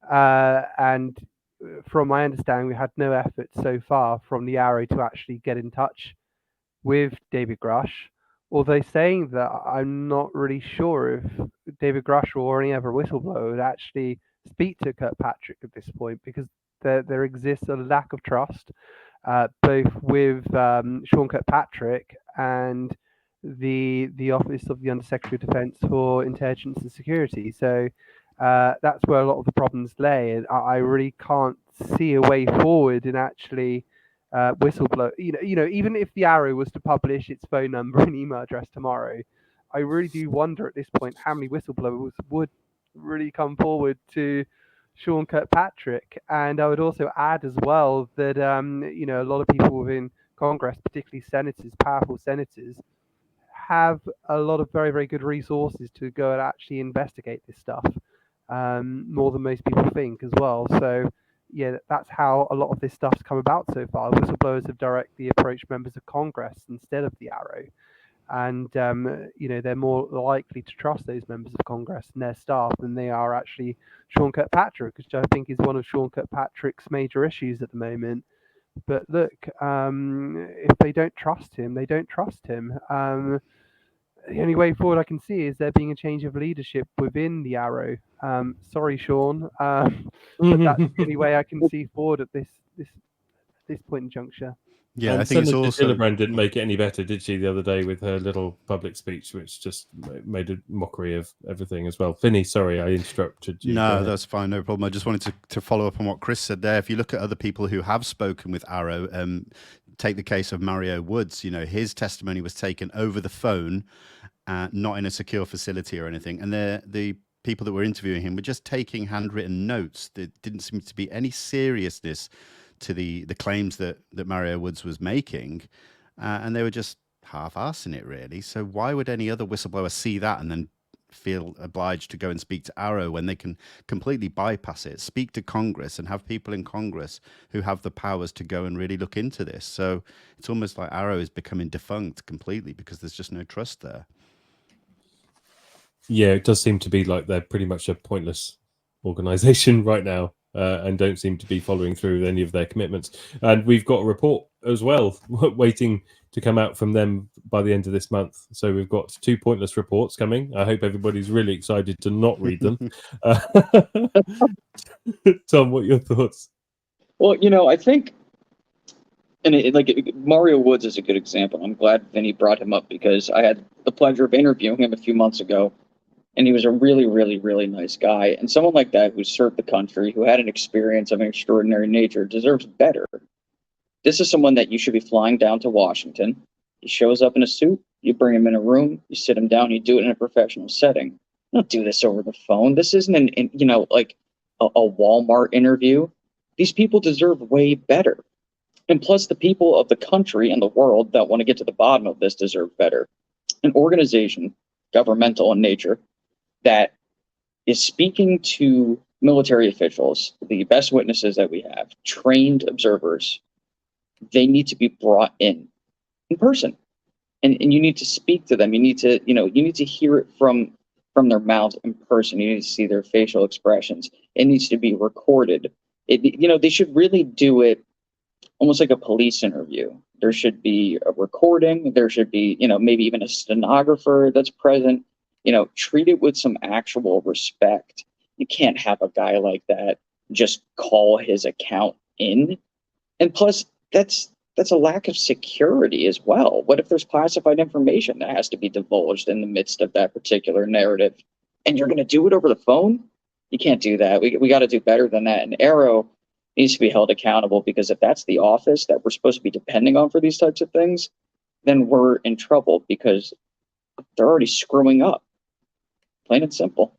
And from my understanding, we had no effort so far from the Arrow to actually get in touch with David Grush, although saying that, I'm not really sure if David Grush or any other whistleblower would actually speak to Kirkpatrick at this point, because there exists a lack of trust, both with Sean Kirkpatrick and the Office of the Undersecretary of Defence for Intelligence and Security. So that's where a lot of the problems lay, and I really can't see a way forward in actually whistleblower. You know, even if the Arrow was to publish its phone number and email address tomorrow, I really do wonder at this point how many whistleblowers would really come forward to Sean Kirkpatrick. And I would also add as well that you know, a lot of people within Congress, particularly senators, powerful senators, have a lot of very, very good resources to go and actually investigate this stuff, more than most people think as well. So yeah, that's how a lot of this stuff's come about so far. Whistleblowers have directly approached members of Congress instead of the Arrow, and you know, they're more likely to trust those members of Congress and their staff than they are actually Sean Kirkpatrick, which I think is one of Sean Kirkpatrick's major issues at the moment. But look, if they don't trust him, they don't trust him. The only way forward I can see is there being a change of leadership within the Arrow. Sorry, Sean, but that's the only way I can see forward at this point in juncture. Yeah, and I think it's Senator also Gillibrand didn't make it any better, did she, the other day with her little public speech, which just made a mockery of everything as well. Vinnie, sorry, I interrupted you. No, that's fine, no problem. I just wanted to follow up on what Chris said there. If you look at other people who have spoken with Arrow, take the case of Mario Woods. You know, his testimony was taken over the phone, not in a secure facility or anything, and the people that were interviewing him were just taking handwritten notes. There didn't seem to be any seriousness to the claims that Mario Woods was making, and they were just half-arsing it, really. So why would any other whistleblower see that and then feel obliged to go and speak to Arrow when they can completely bypass it, speak to Congress and have people in Congress who have the powers to go and really look into this. So it's almost like Arrow is becoming defunct completely because there's just no trust there. Yeah, it does seem to be like they're pretty much a pointless organization right now, and don't seem to be following through with any of their commitments. And we've got a report as well waiting to come out from them by the end of this month. So we've got 2 pointless reports coming. I hope everybody's really excited to not read them. Tom, what are your thoughts? Well, I think, and Mario Woods is a good example. I'm glad Vinnie brought him up because I had the pleasure of interviewing him a few months ago, and he was a really, really, really nice guy. And someone like that who served the country, who had an experience of an extraordinary nature, deserves better. This is someone that you should be flying down to Washington. He shows up in a suit. You bring him in a room. You sit him down. You do it in a professional setting. You don't do this over the phone. This isn't a Walmart interview. These people deserve way better. And plus, the people of the country and the world that want to get to the bottom of this deserve better. An organization, governmental in nature, that is speaking to military officials, the best witnesses that we have, trained observers, they need to be brought in person. And you need to speak to them. You need to hear it from their mouths in person. You need to see their facial expressions. It needs to be recorded. They should really do it almost like a police interview. There should be a recording. There should be, maybe even a stenographer that's present. Treat it with some actual respect. You can't have a guy like that just call his account in. And plus, that's a lack of security as well. What if there's classified information that has to be divulged in the midst of that particular narrative? And you're going to do it over the phone? You can't do that. We got to do better than that. And Arrow needs to be held accountable, because if that's the office that we're supposed to be depending on for these types of things, then we're in trouble because they're already screwing up. Plain and simple.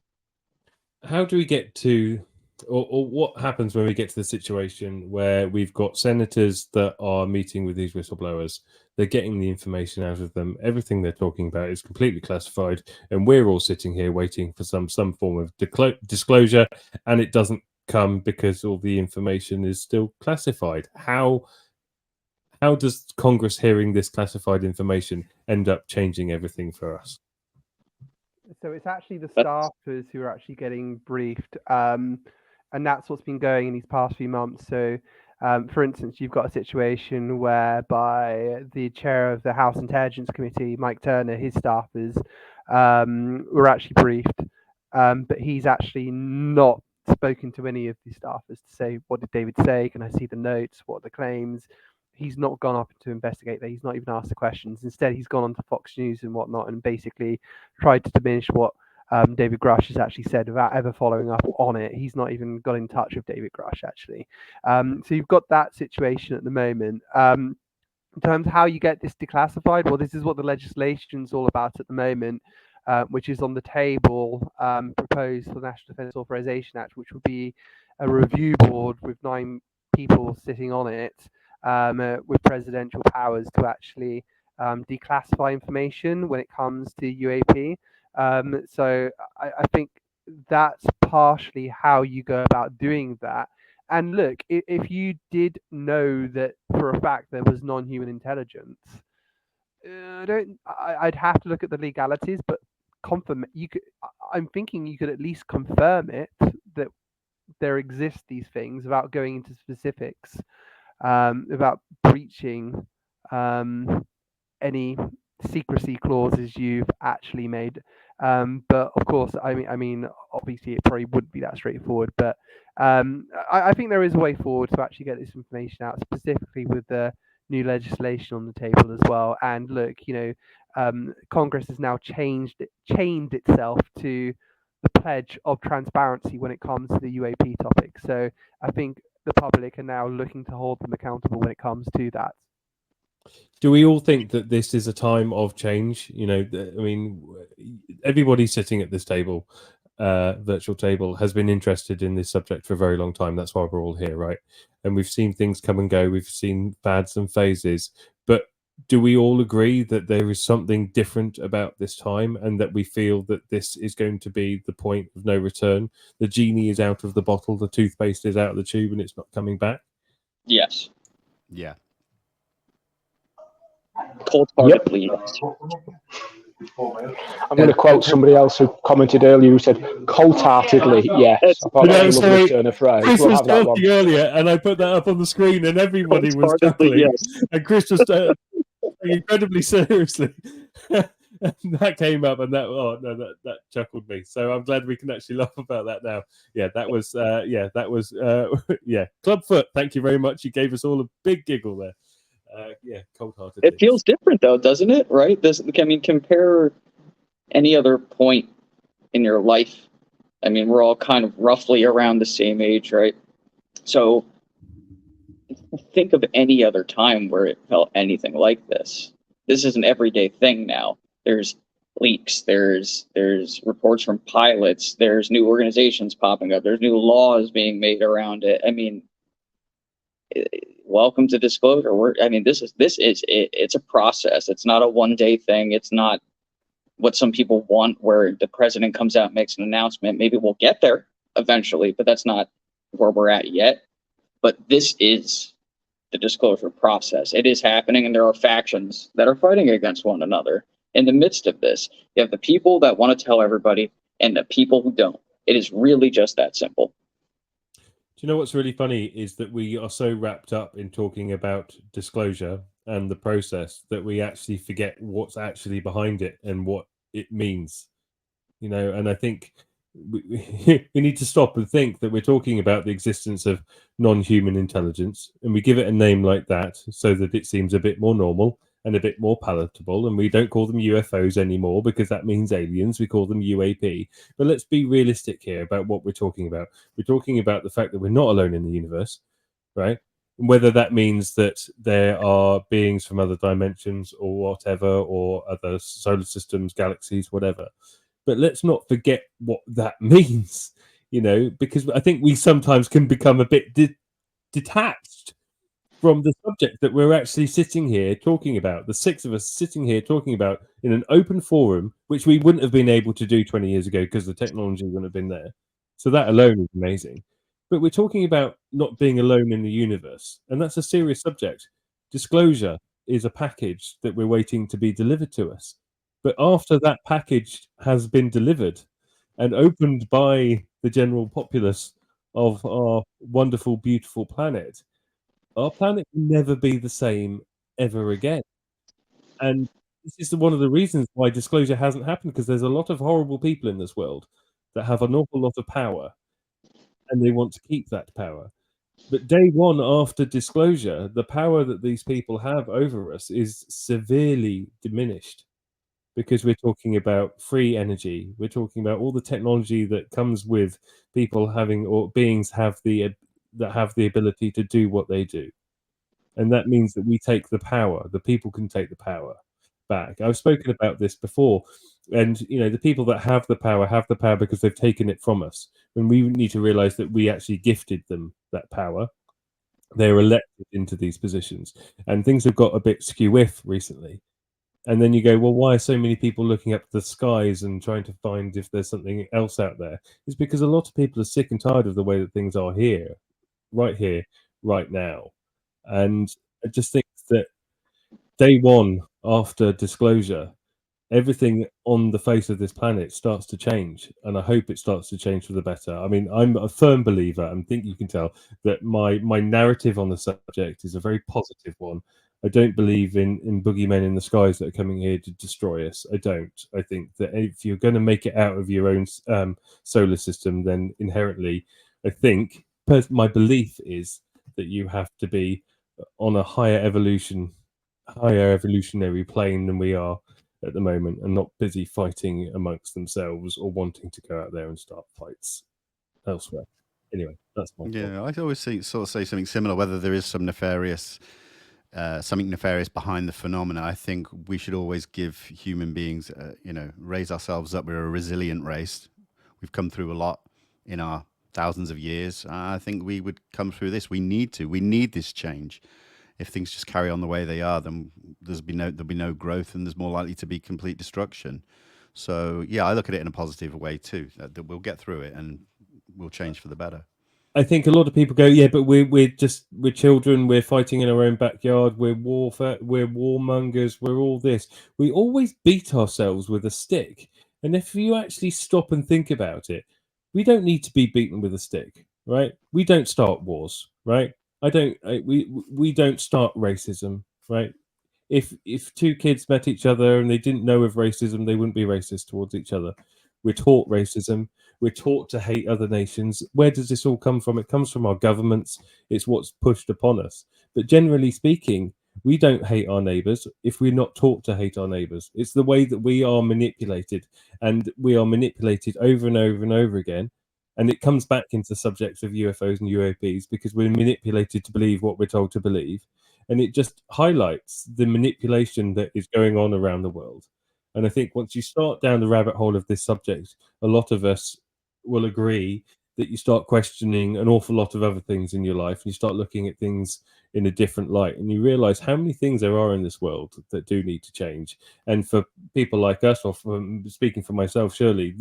How do we get to, or what happens when we get to the situation where we've got senators that are meeting with these whistleblowers? They're getting the information out of them. Everything they're talking about is completely classified, and we're all sitting here waiting for some form of disclosure, and it doesn't come because all the information is still classified. How does Congress hearing this classified information end up changing everything for us? So it's actually the staffers who are actually getting briefed, and that's what's been going in these past few months. So, for instance, you've got a situation whereby the chair of the House Intelligence Committee, Mike Turner, his staffers were actually briefed, but he's actually not spoken to any of the staffers to say, what did David say? Can I see the notes? What are the claims? He's not gone up to investigate that. He's not even asked the questions. Instead, he's gone on to Fox News and whatnot and basically tried to diminish what David Grush has actually said without ever following up on it. He's not even got in touch with David Grush, actually. So you've got that situation at the moment. In terms of how you get this declassified, well, this is what the legislation's all about at the moment, which is on the table, proposed for the National Defence Authorization Act, which would be a review board with 9 people sitting on it, with presidential powers to actually declassify information when it comes to UAP. So I think that's partially how you go about doing that. And look, if you did know that for a fact there was non-human intelligence, I'd have to look at the legalities, but I'm thinking you could at least confirm it, that there exist these things, without going into specifics, without breaching any secrecy clauses you've actually made. But of course, I mean, obviously, it probably wouldn't be that straightforward. But I think there is a way forward to actually get this information out, specifically with the new legislation on the table as well. And look, Congress has now chained itself to the pledge of transparency when it comes to the UAP topic. So I think the public are now looking to hold them accountable when it comes to that. Do we all think that this is a time of change? Everybody sitting at this table, virtual table, has been interested in this subject for a very long time. That's why we're all here, right? And we've seen things come and go. We've seen fads and phases. But do we all agree that there is something different about this time, and that we feel that this is going to be the point of no return? The genie is out of the bottle, the toothpaste is out of the tube, and it's not coming back? Yes. Yeah. Cold-heartedly, yes. I'm going to quote somebody else who commented earlier who said, cold-heartedly, yes. I thought that was a lovely turn of phrase. Chris We'll was have that one. talking earlier, and I put that up on the screen, and everybody was Cold-heartedly, chuckling. yes. And Chris was incredibly seriously. And that came up, and that chuckled me. So I'm glad we can actually laugh about that now. Yeah, that was Clubfoot. Thank you very much. You gave us all a big giggle there. Cold-heartedly. It feels different, though, doesn't it? Right? Compare any other point in your life. I mean, we're all kind of roughly around the same age, right? So think of any other time where it felt anything like this. This is an everyday thing now. There's leaks, there's reports from pilots, there's new organizations popping up, there's new laws being made around it. I mean, welcome to disclosure. It's a process. It's not a one-day thing. It's not what some people want, where the president comes out and makes an announcement. Maybe we'll get there eventually, but that's not where we're at yet. But this is the disclosure process. It is happening, and there are factions that are fighting against one another. In the midst of this, you have the people that want to tell everybody and the people who don't. It is really just that simple. Do you know what's really funny is that we are so wrapped up in talking about disclosure and the process that we actually forget what's actually behind it and what it means. And I think we need to stop and think that we're talking about the existence of non-human intelligence, and we give it a name like that so that it seems a bit more normal and a bit more palatable, and we don't call them UFOs anymore because that means aliens. We call them UAP. But let's be realistic here about what we're talking about. We're talking about the fact that we're not alone in the universe, right? Whether that means that there are beings from other dimensions or whatever, or other solar systems, galaxies, whatever. But let's not forget what that means, because I think we sometimes can become a bit detached from the subject that we're actually sitting here talking about. The six of us sitting here talking about in an open forum, which we wouldn't have been able to do 20 years ago because the technology wouldn't have been there. So that alone is amazing. But we're talking about not being alone in the universe, and that's a serious subject. Disclosure is a package that we're waiting to be delivered to us. But after that package has been delivered and opened by the general populace of our wonderful, beautiful planet, our planet will never be the same ever again. And this is one of the reasons why disclosure hasn't happened, because there's a lot of horrible people in this world that have an awful lot of power, and they want to keep that power. But day one after disclosure, the power that these people have over us is severely diminished, because we're talking about free energy. We're talking about all the technology that comes with people having, or beings that have the ability to do what they do. And that means that we take the power. The people can take the power back. I've spoken about this before. And, the people that have the power because they've taken it from us. When we need to realize that we actually gifted them that power. They're elected into these positions. And things have got a bit skew-if recently. And then you go, well, why are so many people looking up the skies and trying to find if there's something else out there? It's because a lot of people are sick and tired of the way that things are here, right now. And I just think that day one after disclosure, everything on the face of this planet starts to change. And I hope it starts to change for the better. I mean, I'm a firm believer, and think you can tell that my narrative on the subject is a very positive one. I don't believe in boogeymen in the skies that are coming here to destroy us. I don't. I think that if you're going to make it out of your own solar system, then inherently, I think my belief is that you have to be on a higher evolutionary plane than we are at the moment, and not busy fighting amongst themselves or wanting to go out there and start fights elsewhere. Anyway, that's my thought. I always say something similar, whether there is some something nefarious behind the phenomena. I think we should always give human beings, raise ourselves up. We're a resilient race. We've come through a lot in our thousands of years. I think we would come through this. We need this change. if things just carry on the way they are, then there'll be no growth, and there's more likely to be complete destruction. So yeah, I look at it in a positive way too. That we'll get through it and we'll change for the better. I think a lot of people go, yeah, but we're children. We're fighting in our own backyard. We're warmongers. We're all this. We always beat ourselves with a stick. And if you actually stop and think about it, we don't need to be beaten with a stick, right? We don't start wars, right? We don't start racism, right? If two kids met each other and they didn't know of racism, they wouldn't be racist towards each other. We're taught racism. We're taught to hate other nations. Where does this all come from? It comes from our governments. It's what's pushed upon us. But generally speaking, we don't hate our neighbours if we're not taught to hate our neighbours. It's the way that we are manipulated, and we are manipulated over and over and over again. And it comes back into the subjects of UFOs and UAPs because we're manipulated to believe what we're told to believe. And it just highlights the manipulation that is going on around the world. And I think once you start down the rabbit hole of this subject, a lot of us will agree that you start questioning an awful lot of other things in your life, and you start looking at things in a different light, and you realize how many things there are in this world that do need to change. And for people like us, or speaking for myself, purely,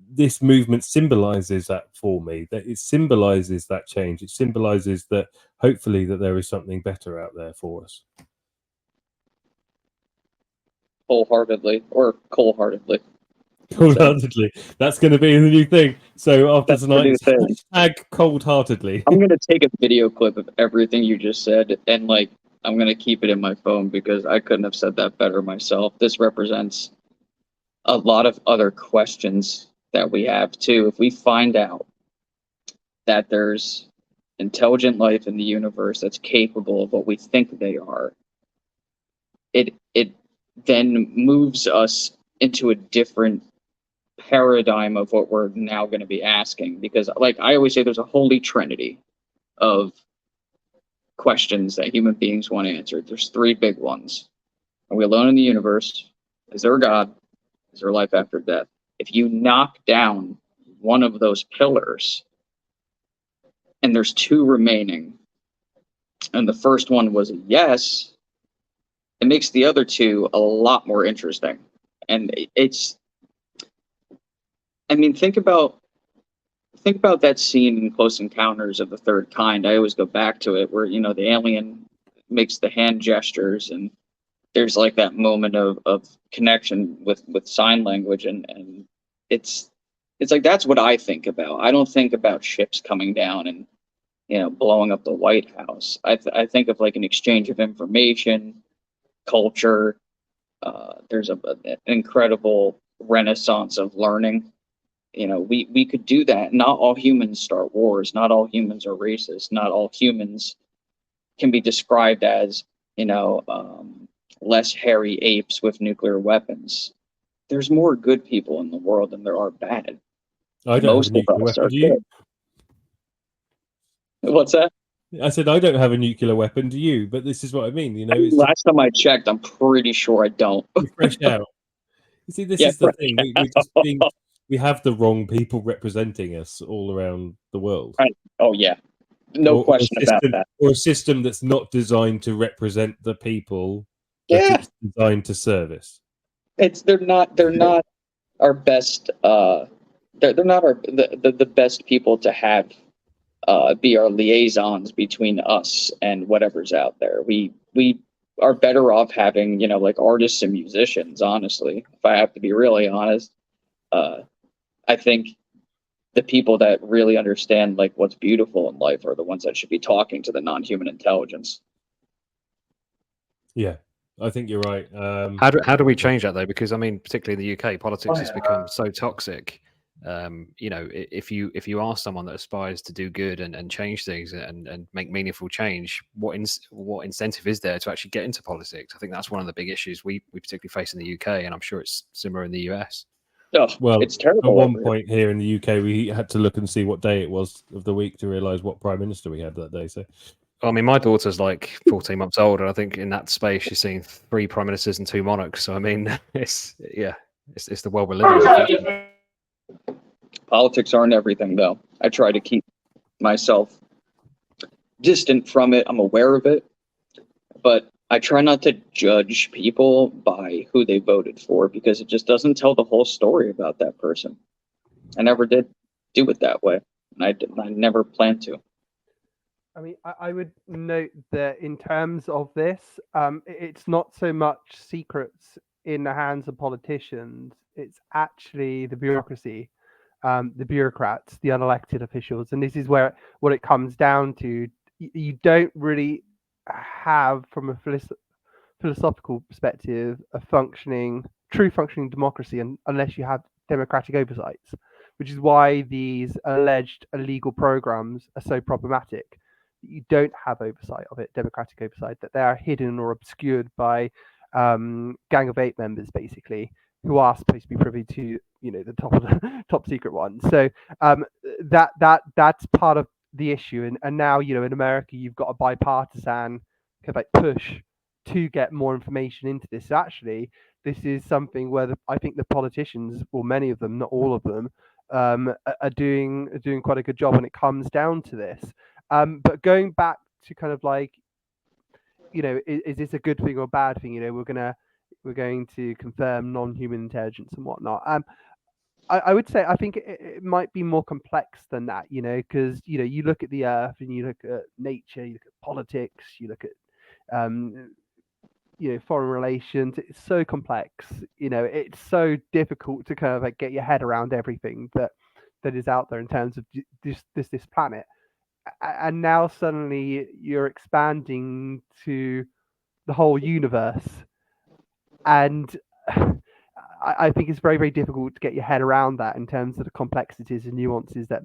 this movement symbolizes that for me, that it symbolizes that change. It symbolizes that hopefully that there is something better out there for us. Wholeheartedly or cold-heartedly. Cold-heartedly. That's going to be the new thing. So after That's tonight, the new thing. hashtag cold-heartedly. I'm going to take a video clip of everything you just said, and like I'm going to keep it in my phone because I couldn't have said that better myself. This represents a lot of other questions that we have too. If we find out that there's intelligent life in the universe that's capable of what we think they are, it then moves us into a different paradigm of what we're now going to be asking. Because like I always say, there's a holy trinity of questions that human beings want answered. There's three big ones. Are we alone in the universe? Is there a God? Is there life after death? If you knock down one of those pillars, and there's two remaining, and the first one was a yes, it makes the other two a lot more interesting. And it's, I mean, think about that scene in Close Encounters of the Third Kind. I always go back to it where, you know, the alien makes the hand gestures, and there's like that moment of connection with sign language, and it's like that's what I think about. I don't think about ships coming down and, you know, blowing up the White House. I think of like an exchange of information, culture. There's an incredible renaissance of learning. You know, we could do that. Not all humans start wars. Not all humans are racist. Not all humans can be described as, you know, less hairy apes with nuclear weapons. There's more good people in the world than there are bad. I don't have a nuclear weapon. Do you? What's that? I said I don't have a nuclear weapon. Do you? But this is what I mean. You know, it's last time I checked, I'm pretty sure I don't. Fresh out. You see, this is the thing. We have the wrong people representing us all around the world. Right. Oh yeah, no question about that. Or a system that's not designed to represent the people that it's designed to service. They're not our best. They're not the best people to have be our liaisons between us and whatever's out there. We are better off having, you know, like artists and musicians. Honestly, if I have to be really honest, I think the people that really understand like what's beautiful in life are the ones that should be talking to the non-human intelligence. Yeah, I think you're right. How do we change that though? Because I mean, particularly in the UK, politics has become so toxic. You know, if you are someone that aspires to do good and change things and make meaningful change, what incentive is there to actually get into politics? I think that's one of the big issues we particularly face in the UK, and I'm sure it's similar in the US. Oh, well, it's terrible. At one point here in the UK, we had to look and see what day it was of the week to realise what prime minister we had that day. So, I mean, my daughter's like 14 months old, and I think in that space she's seen 3 prime ministers and 2 monarchs. So, I mean, it's the world we're living in. Politics aren't everything, though. I try to keep myself distant from it. I'm aware of it, but I try not to judge people by who they voted for, because it just doesn't tell the whole story about that person. I never did do it that way, and I never plan to. I mean, I would note that in terms of this, it's not so much secrets in the hands of politicians. It's actually the bureaucracy, the bureaucrats, the unelected officials. And this is where what it comes down to. You don't really have, from a philosophical perspective, a true functioning democracy unless you have democratic oversights, which is why these alleged illegal programs are so problematic. You don't have oversight of it, democratic oversight, that they are hidden or obscured by Gang of Eight members, basically, who are supposed to be privy to, the top of the top secret ones. So that's part of the issue. And now, in America, you've got a bipartisan kind of like push to get more information into this. Actually, this is something where I think the politicians, or many of them, not all of them, are doing quite a good job when it comes down to this. But going back to kind of like, is this a good thing or a bad thing? We're going to confirm non-human intelligence and whatnot. I would say I think it might be more complex than that, because you look at the Earth and you look at nature, you look at politics, you look at foreign relations. It's so complex. It's so difficult to kind of like get your head around everything that is out there in terms of this planet. And now suddenly you're expanding to the whole universe, and I think it's very, very difficult to get your head around that in terms of the complexities and nuances that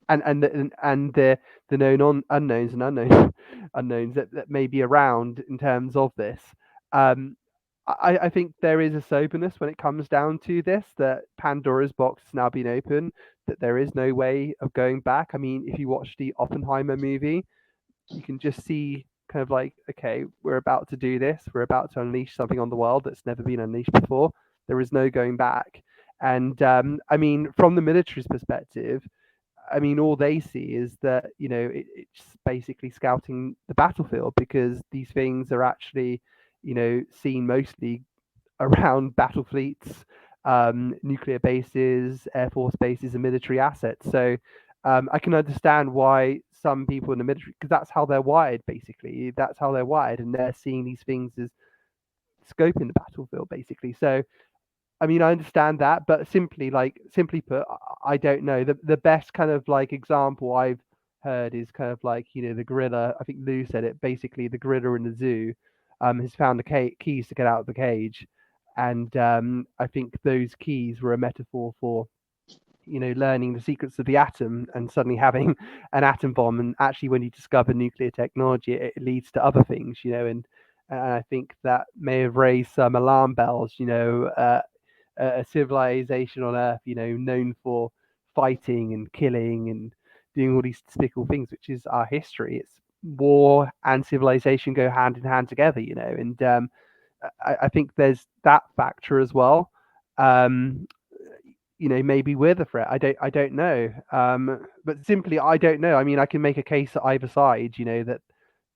and the known unknowns and unknowns that may be around in terms of this. I think there is a soberness when it comes down to this, that Pandora's box has now been opened, that there is no way of going back. I mean, if you watch the Oppenheimer movie, you can just see kind of like, okay, we're about to do this. We're about to unleash something on the world that's never been unleashed before. There is no going back. And I mean, from the military's perspective, I mean, all they see is that, it's basically scouting the battlefield, because these things are actually, seen mostly around battle fleets, nuclear bases, air force bases, and military assets. So I can understand why some people in the military, because that's how they're wired, basically. That's how they're wired, and they're seeing these things as scoping the battlefield, basically. So, I mean, I understand that, but simply put, I don't know. The best kind of like example I've heard is kind of like, the gorilla. I think Lou said it. Basically, the gorilla in the zoo has found the keys to get out of the cage, and I think those keys were a metaphor for, learning the secrets of the atom and suddenly having an atom bomb. And actually, when you discover nuclear technology, it leads to other things, and I think that may have raised some alarm bells, a civilization on Earth, known for fighting and killing and doing all these despicable things, which is our history. It's war and civilization go hand in hand together, and I think there's that factor as well. Maybe we're the threat. I don't know. But simply, I don't know. I mean, I can make a case at either side, that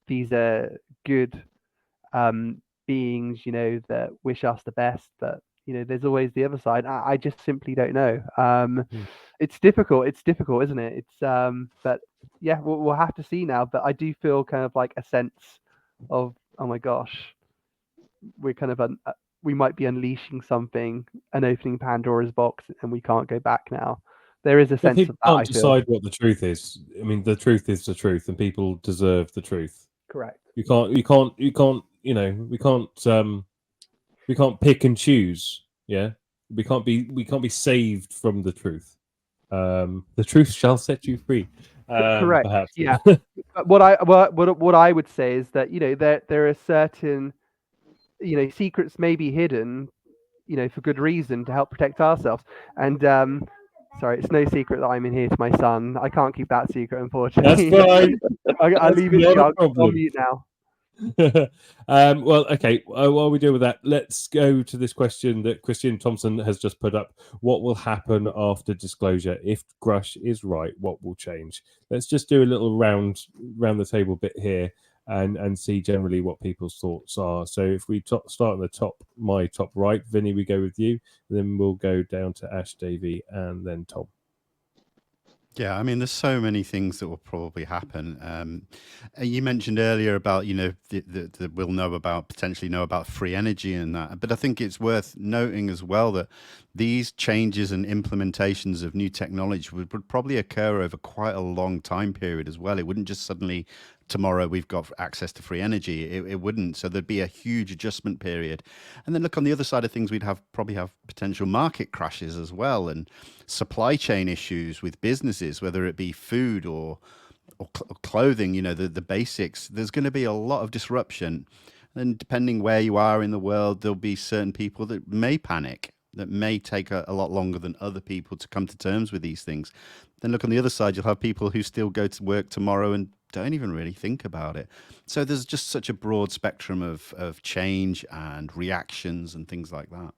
these are good beings, that wish us the best, but there's always the other side. I just simply don't know. It's difficult, isn't it? It's but yeah, we'll have to see now. But I do feel kind of like a sense of, oh my gosh, we're kind of we might be unleashing something and opening Pandora's box, and we can't go back now. There is a sense of that. People can't decide what the truth is. I mean, the truth is the truth, and people deserve the truth. Correct. We can't pick and choose. Yeah, we can't be saved from the truth. The truth shall set you free. Correct. Perhaps. Yeah. what I would say is that there are certain secrets may be hidden, for good reason, to help protect ourselves. And sorry, it's no secret that I'm in here to my son. I can't keep that secret, unfortunately. That's fine. I'll leave it to you. I'll mute now. Well, okay. While we deal with that, let's go to this question that Christian Thompson has just put up. What will happen after disclosure? If Grush is right, what will change? Let's just do a little round the table bit here and see generally what people's thoughts are. So if we start on the top, my top right, Vinnie, we go with you. Then we'll go down to Ash, Davey, and then Tom. Yeah, I mean, there's so many things that will probably happen. You mentioned earlier about, that we'll potentially know about free energy and that. But I think it's worth noting as well that these changes and implementations of new technology would probably occur over quite a long time period as well. It wouldn't just suddenly tomorrow we've got access to free energy. It wouldn't. So there'd be a huge adjustment period. And then look, on the other side of things, we'd probably have potential market crashes as well, and supply chain issues with businesses, whether it be food or clothing, the basics. There's going to be a lot of disruption. And depending where you are in the world, there'll be certain people that may panic, that may take a lot longer than other people to come to terms with these things. Then look, on the other side, you'll have people who still go to work tomorrow and don't even really think about it. So there's just such a broad spectrum of change and reactions and things like that.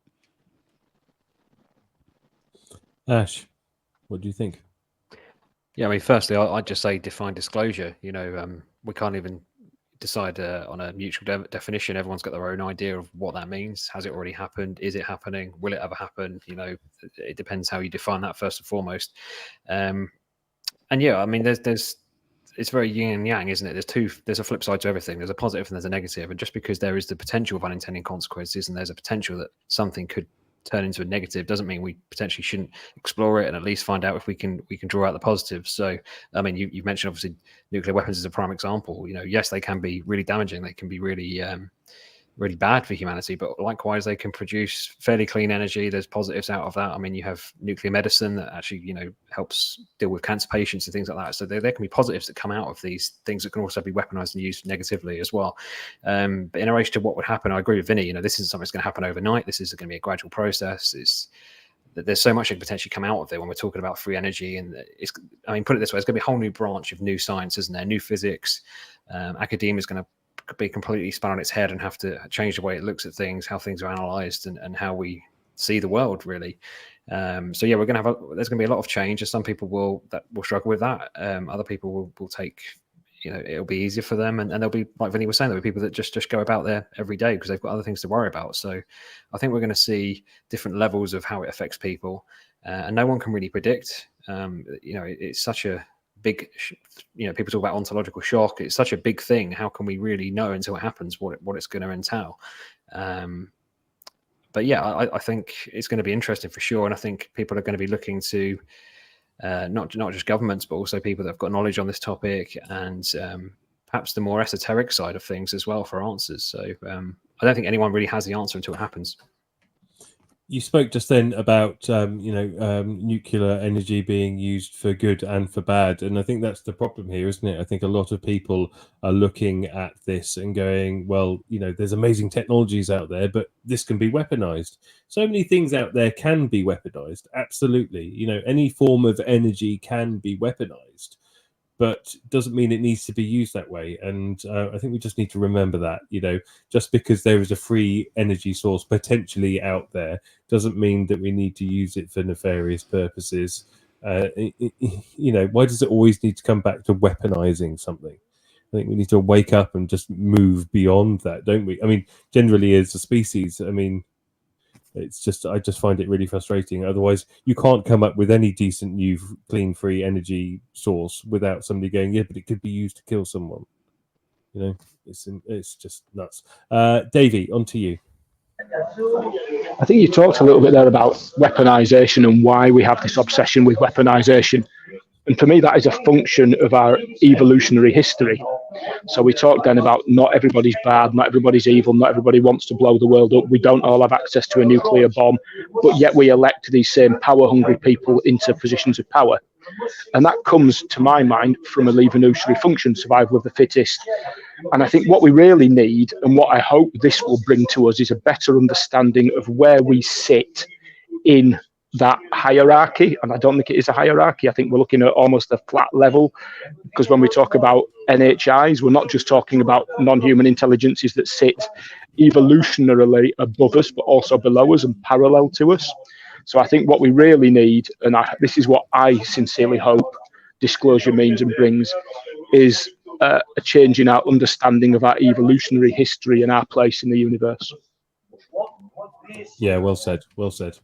Ash, what do you think? Yeah, I mean, firstly, I'd just say define disclosure. We can't even decide on a mutual definition. Everyone's got their own idea of what that means. Has it already happened? Is it happening? Will it ever happen? It depends how you define that first and foremost. And yeah, I mean, it's very yin and yang, isn't it? There's a flip side to everything. There's a positive and there's a negative. And just because there is the potential of unintended consequences and there's a potential that something could turn into a negative doesn't mean we potentially shouldn't explore it and at least find out if we can draw out the positives. So, I mean, you mentioned obviously nuclear weapons is a prime example. Yes, they can be really damaging. They can be really really bad for humanity, but likewise they can produce fairly clean energy. There's positives out of that. I mean, you have nuclear medicine that actually helps deal with cancer patients and things like that. So there can be positives that come out of these things that can also be weaponized and used negatively as well. But in relation to what would happen, I agree with Vinnie. This isn't something that's going to happen overnight. This is going to be a gradual process. There's so much that can potentially come out of it when we're talking about free energy. And put it this way, it's going to be a whole new branch of new science, isn't there? New physics. Academia is going to be completely spun on its head and have to change the way it looks at things, how things are analyzed, and how we see the world, really. So yeah, there's going to be a lot of change. Some people will struggle with that. Other people will take, it'll be easier for them, and there'll be, like Vinnie was saying, there'll be people that just go about there every day because they've got other things to worry about. So I think we're going to see different levels of how it affects people, and no one can really predict. It's such a big, people talk about ontological shock. It's such a big thing. How can we really know until it happens what it's going to entail? But yeah, I think it's going to be interesting for sure. And I think people are going to be looking to not just governments, but also people that have got knowledge on this topic and perhaps the more esoteric side of things as well for answers. So I don't think anyone really has the answer until it happens. You spoke just then about nuclear energy being used for good and for bad, and I think that's the problem here, isn't it? I think a lot of people are looking at this and going, well, there's amazing technologies out there, but this can be weaponized. So many things out there can be weaponized. Absolutely, any form of energy can be weaponized, but doesn't mean it needs to be used that way. And I think we just need to remember that, just because there is a free energy source potentially out there doesn't mean that we need to use it for nefarious purposes. Why does it always need to come back to weaponizing something? I think we need to wake up and just move beyond that, don't we? I mean, generally as a species, it's just, I just find it really frustrating. Otherwise, you can't come up with any decent new clean free energy source without somebody going, yeah, but it could be used to kill someone. It's just nuts. Davey, on to you. I think you talked a little bit there about weaponization and why we have this obsession with weaponization. And for me, that is a function of our evolutionary history. So we talked then about not everybody's bad, not everybody's evil, not everybody wants to blow the world up. We don't all have access to a nuclear bomb, but yet we elect these same power-hungry people into positions of power. And that comes, to my mind, from an evolutionary function, survival of the fittest. And I think what we really need, and what I hope this will bring to us, is a better understanding of where we sit in that hierarchy, and I don't think it is a hierarchy. I think we're looking at almost a flat level, because when we talk about NHIs, we're not just talking about non-human intelligences that sit evolutionarily above us, but also below us and parallel to us. So I think what we really need, and this is what I sincerely hope disclosure means and brings, is a change in our understanding of our evolutionary history and our place in the universe. Yeah, well said. Well said.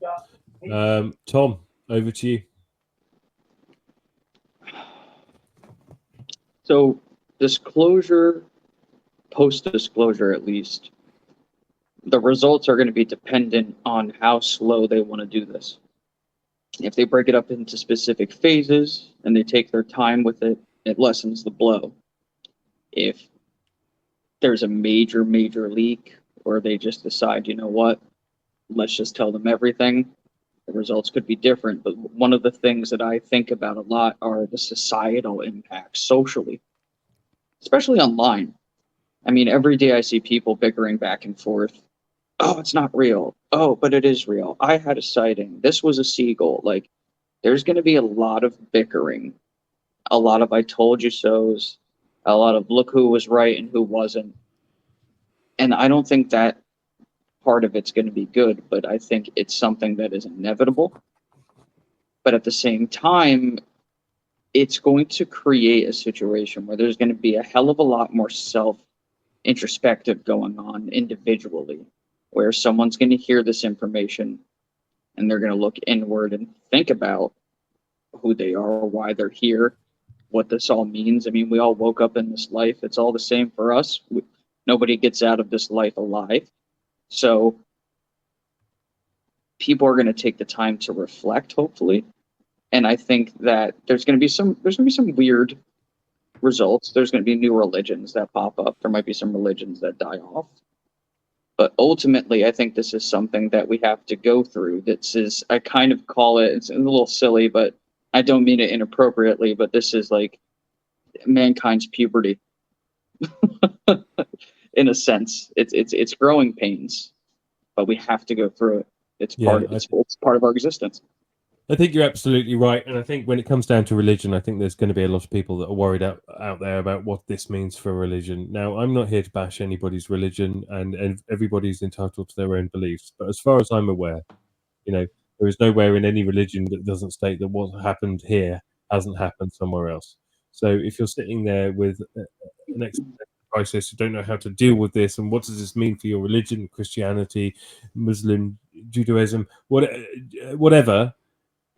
Tom, over to you. So disclosure, post-disclosure at least, the results are going to be dependent on how slow they want to do this. If they break it up into specific phases and they take their time with it, it lessens the blow. If there's a major leak, or they just decide, you know what, let's just tell them everything, the results could be different. But one of the things that I think about a lot are the societal impacts socially, especially online. I mean, every day I see people bickering back and forth. Oh, it's not real. Oh, but it is real. I had a sighting. This was a seagull. Like, there's going to be a lot of bickering, a lot of I told you so's, a lot of look who was right and who wasn't. And I don't think that part of it's going to be good, but I think it's something that is inevitable. But at the same time, it's going to create a situation where there's going to be a hell of a lot more self-introspective going on individually, where someone's going to hear this information and they're going to look inward and think about who they are, why they're here, what this all means. I mean, we all woke up in this life. It's all the same for us. Nobody gets out of this life alive. So people are going to take the time to reflect, hopefully. And I think that there's going to be some weird results. There's going to be new religions that pop up. There might be some religions that die off. But ultimately, I think this is something that we have to go through. This is, I kind of call it, it's a little silly, but I don't mean it inappropriately, but this is like mankind's puberty. In a sense, it's growing pains, but we have to go through it. It's part of our existence. I think you're absolutely right, and I think when it comes down to religion, I think there's going to be a lot of people that are worried out there about what this means for religion. Now, I'm not here to bash anybody's religion, and everybody's entitled to their own beliefs. But as far as I'm aware, there is nowhere in any religion that doesn't state that what happened here hasn't happened somewhere else. So if you're sitting there with an existential crisis, you don't know how to deal with this, and what does this mean for your religion, Christianity, Muslim, Judaism, whatever.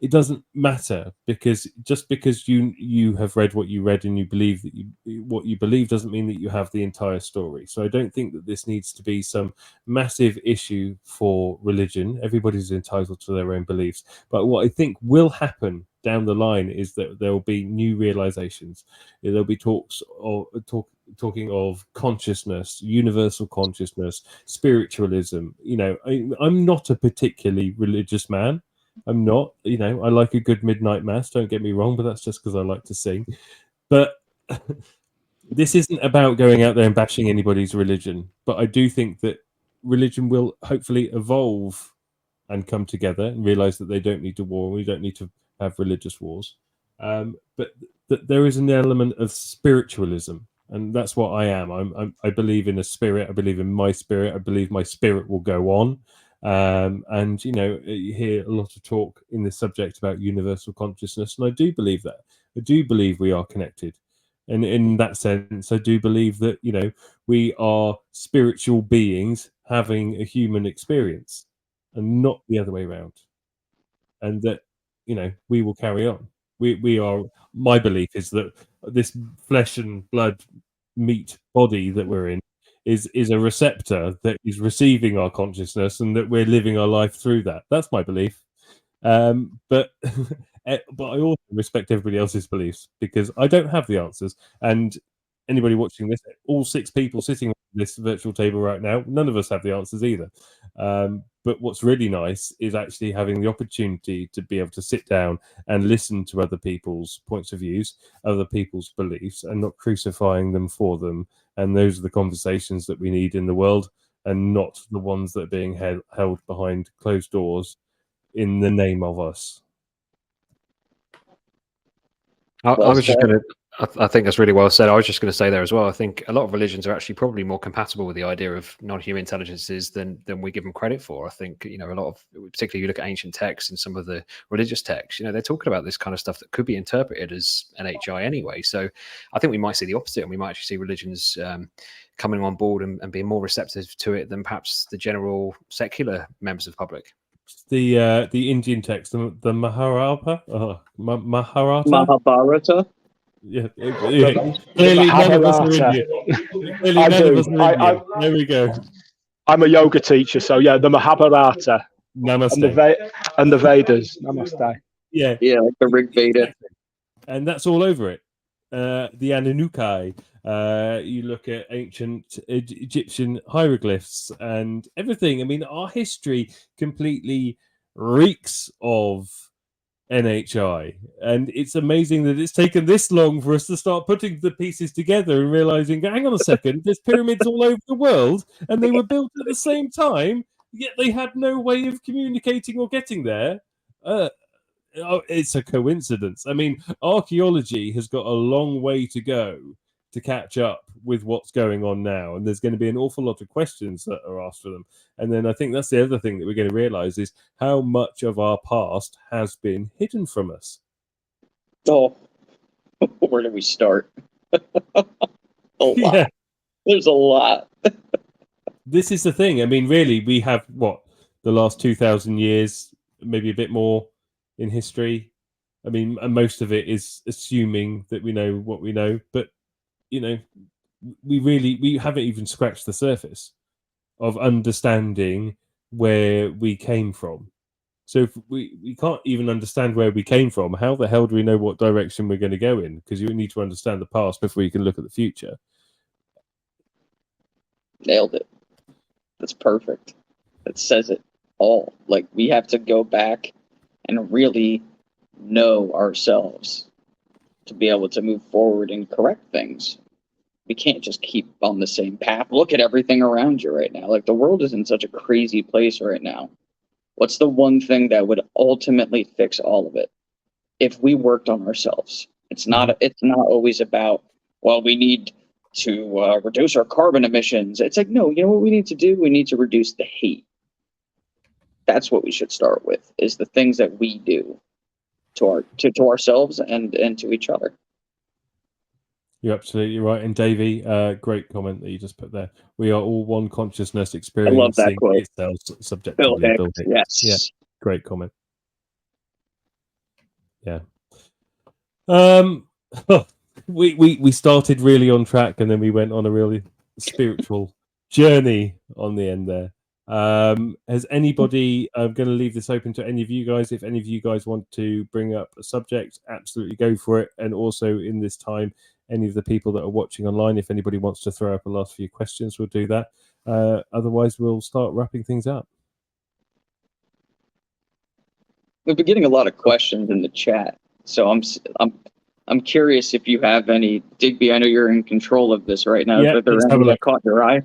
It doesn't matter, because just because you have read what you read and you believe that what you believe doesn't mean that you have the entire story. So I don't think that this needs to be some massive issue for religion. Everybody's entitled to their own beliefs. But what I think will happen down the line is that there will be new realizations. There'll be talking of consciousness, universal consciousness, spiritualism. I'm not a particularly religious man. I'm not, I like a good midnight mass, don't get me wrong, but that's just because I like to sing. But this isn't about going out there and bashing anybody's religion. But I do think that religion will hopefully evolve and come together and realize that they don't need to war. We don't need to have religious wars. But that there is an element of spiritualism. And that's what I am. I believe in a spirit. I believe in my spirit. I believe my spirit will go on. And you hear a lot of talk in this subject about universal consciousness, and I do believe that. I do believe we are connected, and in that sense, I do believe that we are spiritual beings having a human experience, and not the other way around. And that we will carry on. We are. My belief is that this flesh and blood, meat body that we're in is a receptor that is receiving our consciousness, and that we're living our life through that. That's my belief. But I also respect everybody else's beliefs, because I don't have the answers. And anybody watching this, all 6 people sitting on this virtual table right now, none of us have the answers either. But what's really nice is actually having the opportunity to be able to sit down and listen to other people's points of views, other people's beliefs, and not crucifying them for them. And those are the conversations that we need in the world, and not the ones that are being held behind closed doors in the name of us. I Well was just said. going to. I think that's really well said. I was just going to say there as well. I think a lot of religions are actually probably more compatible with the idea of non-human intelligences than we give them credit for. I think, you know, a lot of, particularly you look at ancient texts and some of the religious texts, you know, they're talking about this kind of stuff that could be interpreted as NHI anyway. So I think we might see the opposite, and we might actually see religions coming on board and being more receptive to it than perhaps the general secular members of the public. The Indian text, the Maharata, Mahabharata. Yeah, clearly none of us are Indian. Clearly I none of do. us are Indian. There we go. I'm a yoga teacher, so yeah, the Mahabharata Namaste. and the Vedas. Namaste. Yeah, Yeah, like the Rig Veda. and that's all over it. The Anunnaki. You look at ancient Egyptian hieroglyphs and everything. I mean, our history completely reeks of NHI, and it's amazing that it's taken this long for us to start putting the pieces together and realizing, hang on a second, there's pyramids all over the world and they were built at the same time, yet they had no way of communicating or getting there. It's a coincidence. I mean, archaeology has got a long way to go to catch up with what's going on now, and there's going to be an awful lot of questions that are asked for them. And then I think that's the other thing that we're going to realize is how much of our past has been hidden from us. Oh, where do we start? A lot. Yeah. There's a lot. This is the thing. I mean, really, we have what, the last 2,000 years, maybe a bit more in history. I mean, and most of it is assuming that we know what we know, but you know, we haven't even scratched the surface of understanding where we came from. So if we can't even understand where we came from, how the hell do we know what direction we're going to go in? Because you need to understand the past before you can look at the future. Nailed it. That's perfect. That says it all. Like, we have to go back and really know ourselves to be able to move forward and correct things. We can't just keep on the same path. Look at everything around you right now. Like, the world is in such a crazy place right now. What's the one thing that would ultimately fix all of it? If we worked on ourselves. It's not always about, well, we need to reduce our carbon emissions. It's like, no, you know what we need to do? We need to reduce the hate. That's what we should start with, is the things that we do to ourselves and to each other. You're absolutely right. And Davey, great comment that you just put there. We are all one consciousness experiencing I love that quote. itself subjectively. Bill Hicks, yes. Yeah, great comment. Yeah. We started really on track, and then we went on a really spiritual journey on the end there. Has anybody, I'm going to leave this open to any of you guys. If any of you guys want to bring up a subject, absolutely go for it. And also in this time, any of the people that are watching online, if anybody wants to throw up a last few questions, we'll do that. Otherwise, we'll start wrapping things up. We've been getting a lot of questions in the chat, so I'm curious if you have any. Digby, I know you're in control of this right now. Yeah, Are there let's have any a that look. caught your eye?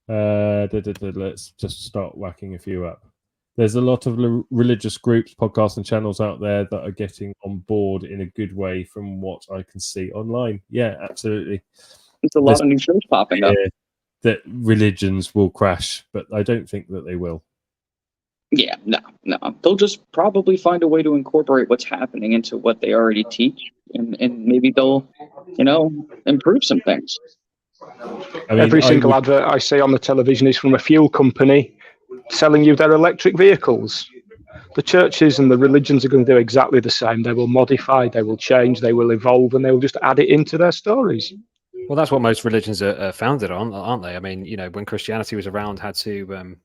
Let's just start whacking a few up. There's a lot of religious groups, podcasts, and channels out there that are getting on board in a good way from what I can see online. Yeah, absolutely. There's a lot of new shows popping up. That religions will crash, but I don't think that they will. Yeah, no. They'll just probably find a way to incorporate what's happening into what they already teach, and maybe they'll, improve some things. I mean, every single advert I see on the television is from a fuel company selling you their electric vehicles. The churches and the religions are going to do exactly the same. They will modify, they will change, they will evolve, and they will just add it into their stories. Well, that's what most religions are founded on, aren't they? I mean, when Christianity was around, had to,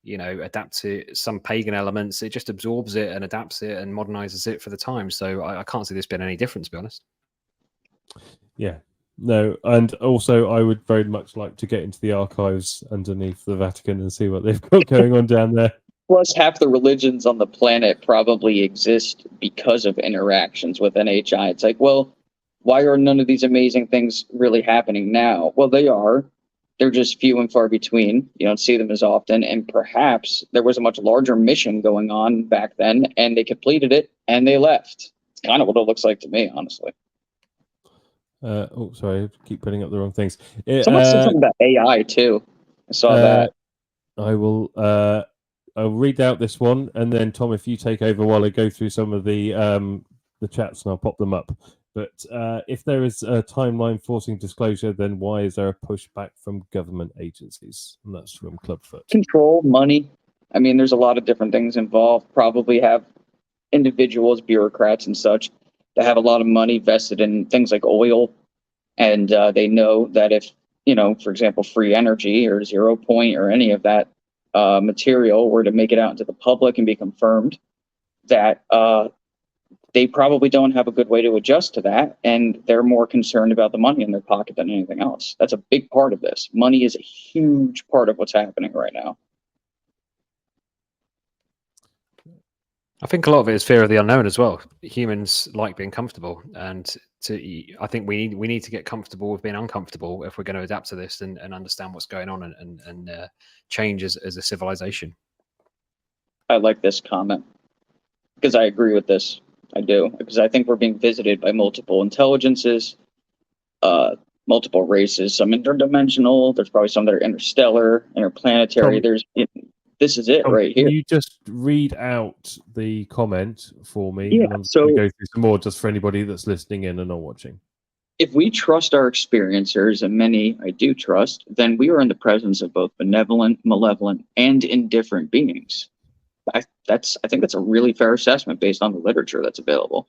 adapt to some pagan elements. It just absorbs it and adapts it and modernizes it for the time. So I can't see this being any different, to be honest. Yeah. No, and also I would very much like to get into the archives underneath the Vatican and see what they've got going on down there. Plus, half the religions on the planet probably exist because of interactions with NHI. It's like, well, why are none of these amazing things really happening now? Well, they are, They're just few and far between. You don't see them as often. And perhaps there was a much larger mission going on back then, and they completed it and they left. It's kind of what it looks like to me, honestly. Oh, sorry, I keep putting up the wrong things. Someone said something about AI too. I saw that. I will. I'll read out this one, and then Tom, if you take over while I go through some of the chats, and I'll pop them up. But if there is a timeline forcing disclosure, then why is there a pushback from government agencies? And that's from Clubfoot. Control, money. I mean, there's a lot of different things involved. Probably have individuals, bureaucrats and such, that have a lot of money vested in things like oil. And they know that if, you know, for example, free energy or 0 point or any of that material were to make it out into the public and be confirmed, that they probably don't have a good way to adjust to that, and they're more concerned about the money in their pocket than anything else. That's a big part of this. Money is a huge part of what's happening right now. I think a lot of it is fear of the unknown as well. Humans like being comfortable, and I think we need to get comfortable with being uncomfortable if we're going to adapt to this and understand what's going on and change as a civilization. I like this comment because I agree with this. I do, because I think we're being visited by multiple intelligences, multiple races, some interdimensional. There's probably some that are interstellar, interplanetary. This is it right here. Can you just read out the comment for me? Yeah, and I'm going to go through some more just for anybody that's listening in and not watching. If we trust our experiencers, and many I do trust, then we are in the presence of both benevolent, malevolent, and indifferent beings. I think that's a really fair assessment based on the literature that's available.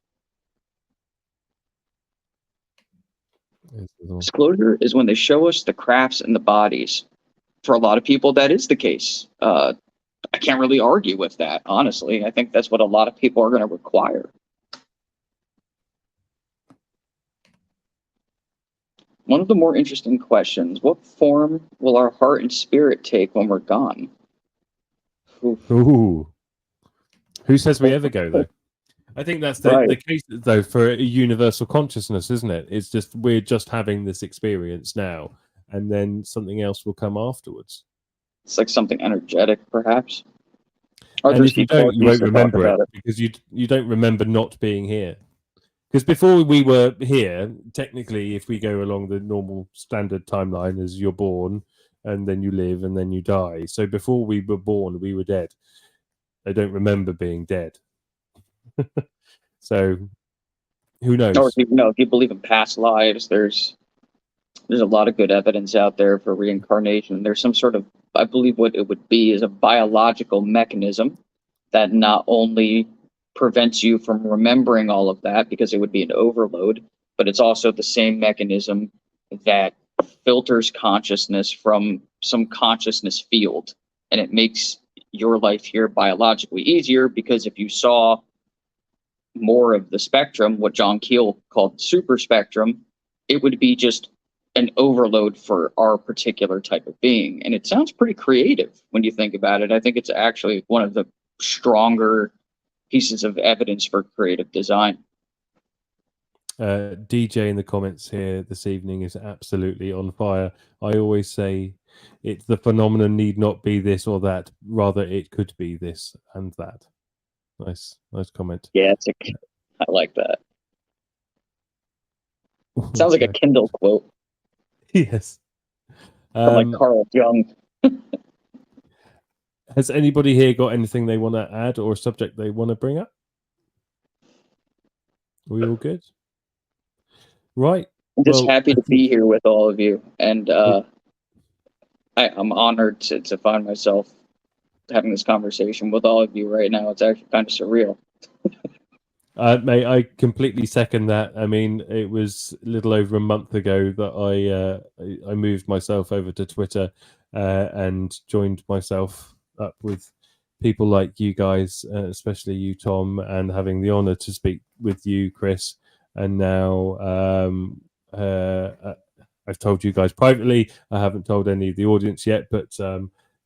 Disclosure is when they show us the crafts and the bodies. For a lot of people, that is the case. I can't really argue with that, honestly. I think that's what a lot of people are going to require. One of the more interesting questions, what form will our heart and spirit take when we're gone? Ooh. Who says we ever go, though? I think that's the case, though, for a universal consciousness, isn't it? It's just we're just having this experience now, and then something else will come afterwards. It's like something energetic, perhaps. And if you don't, you won't remember it because you don't remember not being here. Because before we were here, technically, if we go along the normal standard timeline, as you're born, and then you live, and then you die. So before we were born, we were dead. I don't remember being dead. So who knows? Or if you believe in past lives, there's a lot of good evidence out there for reincarnation. There's some sort of, I believe what it would be is a biological mechanism that not only prevents you from remembering all of that because it would be an overload, but it's also the same mechanism that filters consciousness from some consciousness field, and it makes your life here biologically easier, because if you saw more of the spectrum, what John Keel called super spectrum, it would be just an overload for our particular type of being. And it sounds pretty creative when you think about it. I think it's actually one of the stronger pieces of evidence for creative design. DJ in the comments here this evening is absolutely on fire. I always say the phenomenon need not be this or that, rather it could be this and that. Nice comment. Yeah, I like that. Sounds like a Kindle quote. Yes. From like Carl Jung. Has anybody here got anything they want to add or a subject they want to bring up? Are we all good? Right. I'm just happy to be here with all of you. And I'm honored to find myself having this conversation with all of you right now. It's actually kind of surreal. Mate, I completely second that. I mean, it was a little over a month ago that I moved myself over to Twitter and joined myself up with people like you guys, especially you, Tom, and having the honor to speak with you, Chris. And now I've told you guys privately. I haven't told any of the audience yet, but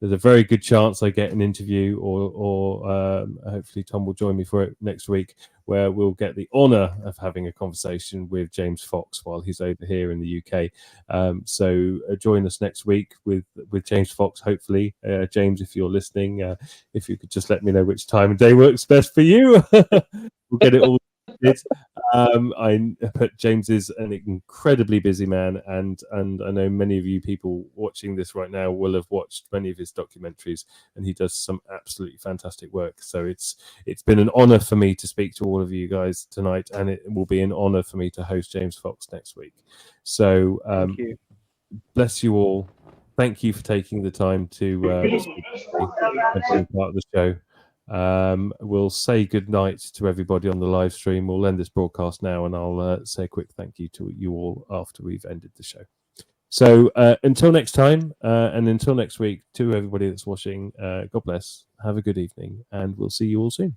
there's a very good chance I get an interview, or hopefully Tom will join me for it next week, where we'll get the honour of having a conversation with James Fox while he's over here in the UK. So join us next week with James Fox, hopefully. James, if you're listening, if you could just let me know which time of day works best for you. We'll get it all. But James is an incredibly busy man, and I know many of you people watching this right now will have watched many of his documentaries, and he does some absolutely fantastic work. So it's been an honor for me to speak to all of you guys tonight, and it will be an honor for me to host James Fox next week. So Thank you. bless you all. Thank you for taking the time to speak to me and being part of the show. We'll say good night to everybody on the live stream. We'll end this broadcast now, and I'll say a quick thank you to you all after we've ended the show. So until next time, and until next week, to everybody that's watching, God bless, have a good evening, and we'll see you all soon.